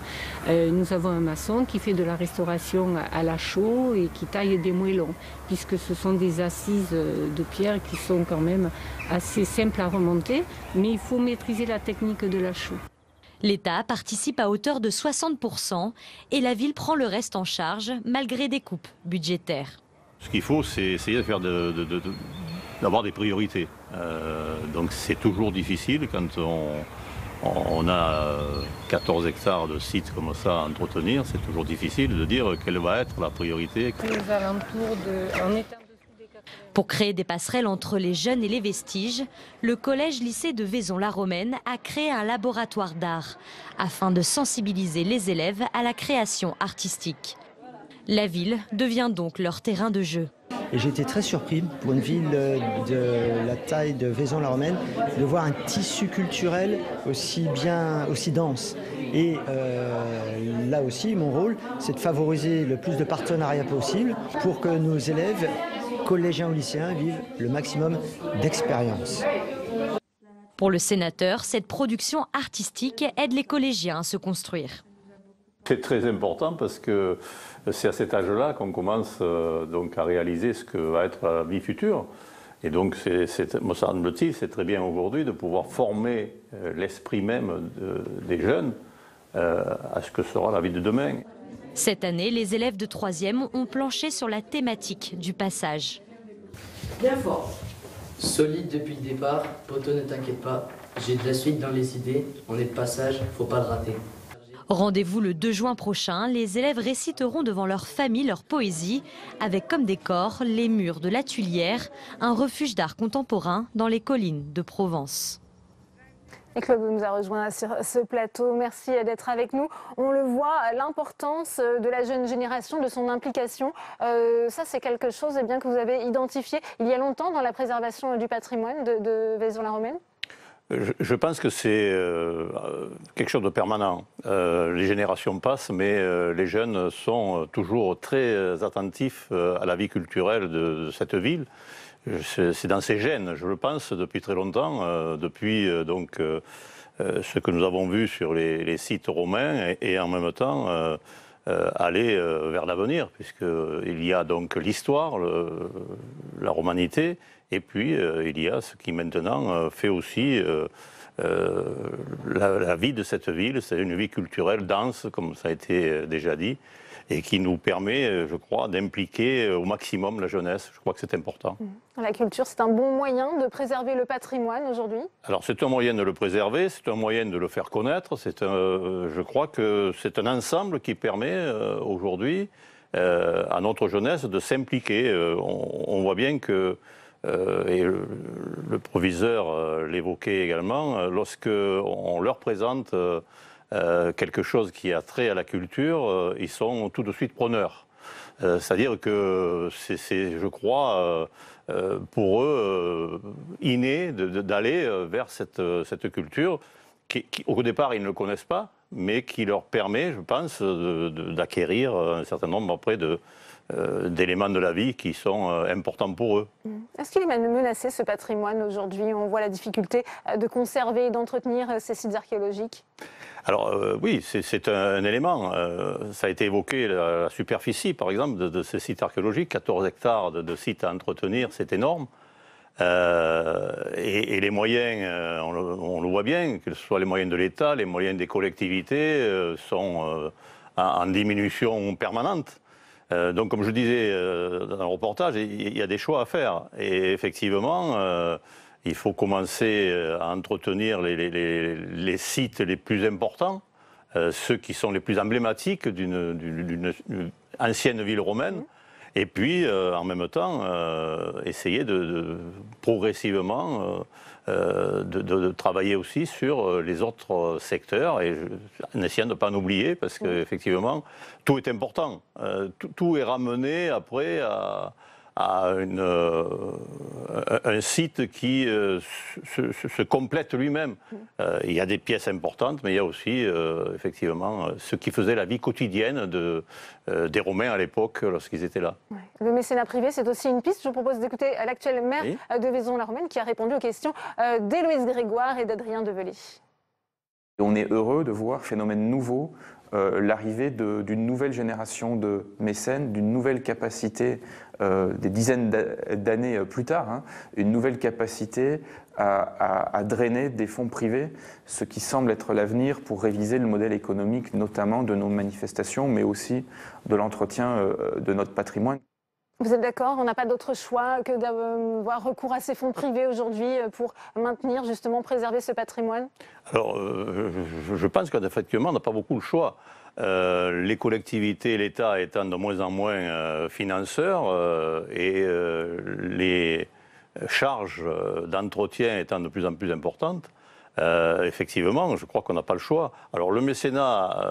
Nous avons un maçon qui fait de la restauration à la chaux et qui taille des moellons, puisque ce sont des assises de pierre qui sont quand même assez simples à remonter, mais il faut maîtriser la technique de la chaux. L'État participe à hauteur de 60% et la ville prend le reste en charge malgré des coupes budgétaires. Ce qu'il faut, c'est essayer de faire d'avoir des priorités. Donc c'est toujours difficile quand on a 14 hectares de sites comme ça à entretenir, c'est toujours difficile de dire quelle va être la priorité. Les alentours en étant... Pour créer des passerelles entre les jeunes et les vestiges, le collège-lycée de Vaison-la-Romaine a créé un laboratoire d'art afin de sensibiliser les élèves à la création artistique. La ville devient donc leur terrain de jeu. Et j'ai été très surpris pour une ville de la taille de Vaison-la-Romaine de voir un tissu culturel aussi dense. Et là aussi, mon rôle, c'est de favoriser le plus de partenariats possible pour que nos élèves, collégiens ou lycéens, vivent le maximum d'expérience. Pour le sénateur, cette production artistique aide les collégiens à se construire. C'est très important parce que c'est à cet âge-là qu'on commence donc à réaliser ce que va être la vie future. Et donc, me semble-t-il, c'est très bien aujourd'hui de pouvoir former l'esprit même des jeunes à ce que sera la vie de demain. Cette année, les élèves de 3e ont planché sur la thématique du passage. Bien fort. Solide depuis le départ, poto ne t'inquiète pas, j'ai de la suite dans les idées, on est de passage, faut pas le rater. Rendez-vous le 2 juin prochain, les élèves réciteront devant leur famille leur poésie, avec comme décor les murs de la Tuilière, un refuge d'art contemporain dans les collines de Provence. Et Claude nous a rejoint sur ce plateau. Merci d'être avec nous. On le voit, l'importance de la jeune génération, de son implication. Ça, c'est quelque chose bien, que vous avez identifié il y a longtemps dans la préservation du patrimoine de Vaison-la-Romaine. Je pense que c'est quelque chose de permanent. Les générations passent, mais les jeunes sont toujours très attentifs à la vie culturelle de cette ville. C'est dans ces gènes, je le pense, depuis très longtemps, depuis donc ce que nous avons vu sur les sites romains et en même temps aller vers l'avenir, puisqu'il y a donc l'histoire, la romanité, et puis il y a ce qui maintenant fait aussi la vie de cette ville, c'est une vie culturelle dense, comme ça a été déjà dit, et qui nous permet, je crois, d'impliquer au maximum la jeunesse. Je crois que c'est important. La culture, c'est un bon moyen de préserver le patrimoine aujourd'hui? Alors, c'est un moyen de le préserver, c'est un moyen de le faire connaître. Je crois que c'est un ensemble qui permet aujourd'hui à notre jeunesse de s'impliquer. On voit bien que, et le proviseur l'évoquait également, lorsqu'on leur présente quelque chose qui a trait à la culture, ils sont tout de suite preneurs. C'est-à-dire que c'est, je crois, pour eux, inné d'aller vers cette culture qu'au départ, ils ne connaissent pas, mais qui leur permet, je pense, d'acquérir un certain nombre après d'éléments de la vie qui sont importants pour eux. Est-ce qu'il est menacé, ce patrimoine, aujourd'hui? On voit la difficulté de conserver et d'entretenir ces sites archéologiques. Alors oui, c'est un élément. Ça a été évoqué, la superficie, par exemple, de ces sites archéologiques. 14 hectares de sites à entretenir, c'est énorme. Et les moyens, on le voit bien, que ce soit les moyens de l'État, les moyens des collectivités, sont en diminution permanente. Donc, comme je disais dans le reportage, il y a des choix à faire. Et effectivement, il faut commencer à entretenir les sites les plus importants, ceux qui sont les plus emblématiques d'une ancienne ville romaine. Et puis, en même temps, essayer progressivement de travailler aussi sur les autres secteurs, et en essayant de ne pas en oublier, parce qu'effectivement, tout est important. Tout est ramené après à un site qui se complète lui-même. Il y a des pièces importantes, mais il y a aussi effectivement ce qui faisait la vie quotidienne des Romains à l'époque lorsqu'ils étaient là. Ouais. Le mécénat privé, c'est aussi une piste. Je vous propose d'écouter l'actuel maire de Vaison-la-Romaine qui a répondu aux questions d'Héloïse Grégoire et d'Adrien Develay. On est heureux de voir, phénomène nouveau, l'arrivée d'une nouvelle génération de mécènes, d'une nouvelle capacité, des dizaines d'années plus tard, une nouvelle capacité à drainer des fonds privés, ce qui semble être l'avenir pour réviser le modèle économique, notamment de nos manifestations, mais aussi de l'entretien de notre patrimoine. Vous êtes d'accord? On n'a pas d'autre choix que d'avoir recours à ces fonds privés aujourd'hui pour maintenir, justement, préserver ce patrimoine? Alors, je pense qu'effectivement, on n'a pas beaucoup le choix. Les collectivités, l'État étant de moins en moins financeurs et les charges d'entretien étant de plus en plus importantes, effectivement, je crois qu'on n'a pas le choix. Alors, le mécénat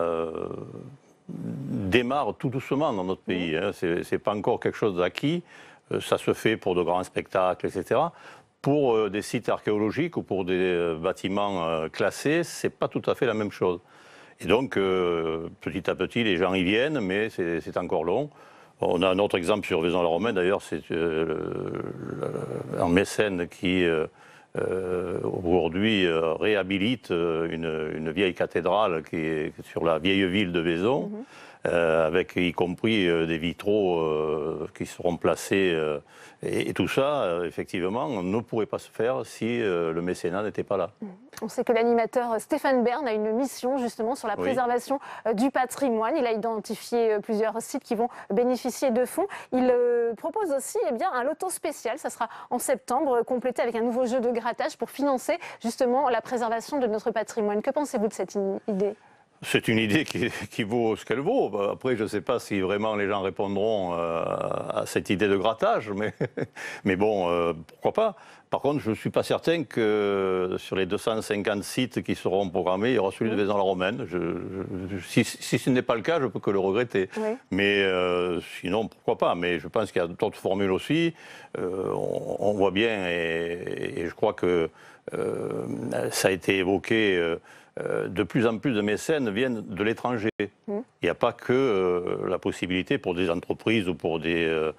démarre tout doucement dans notre pays. C'est pas encore quelque chose d'acquis. Ça se fait pour de grands spectacles, etc. Pour des sites archéologiques ou pour des bâtiments classés, c'est pas tout à fait la même chose. Et donc, petit à petit, les gens y viennent, mais c'est encore long. On a un autre exemple sur Vaison-la-Romaine, d'ailleurs, c'est un mécène qui aujourd'hui réhabilite une vieille cathédrale qui est sur la vieille ville de Vaison. avec y compris des vitraux qui seront placés. Et tout ça, effectivement, ne pourrait pas se faire si le mécénat n'était pas là. On sait que l'animateur Stéphane Bern a une mission justement sur la préservation du patrimoine. Il a identifié plusieurs sites qui vont bénéficier de fonds. Il propose aussi un loto spécial. Ça sera en septembre, complété avec un nouveau jeu de grattage pour financer justement la préservation de notre patrimoine. Que pensez-vous de cette idée ? C'est une idée qui vaut ce qu'elle vaut. Après, je ne sais pas si vraiment les gens répondront à cette idée de grattage, mais bon, pourquoi pas. Par contre, je ne suis pas certain que sur les 250 sites qui seront programmés, il y aura celui de Vaison-la-Romaine. Si ce n'est pas le cas, je ne peux que le regretter. Oui. Mais sinon, pourquoi pas. Mais je pense qu'il y a d'autres formules aussi. On voit bien, et je crois que ça a été évoqué... de plus en plus de mécènes viennent de l'étranger. Il n'y a pas que la possibilité pour des entreprises ou pour des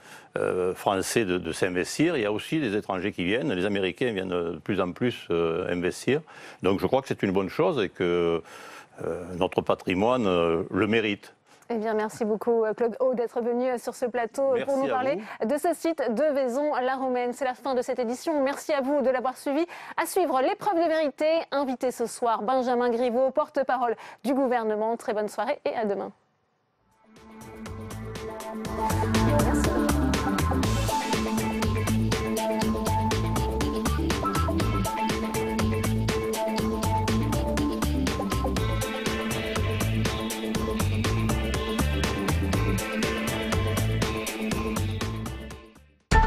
Français de s'investir, il y a aussi des étrangers qui viennent, les Américains viennent de plus en plus investir. Donc je crois que c'est une bonne chose et que notre patrimoine le mérite. Eh bien, merci beaucoup Claude Haut d'être venu sur ce plateau pour nous parler de ce site de Vaison-la-Romaine. C'est la fin de cette édition. Merci à vous de l'avoir suivi. À suivre l'épreuve de vérité. Invité ce soir, Benjamin Griveaux, porte-parole du gouvernement. Très bonne soirée et à demain. Merci.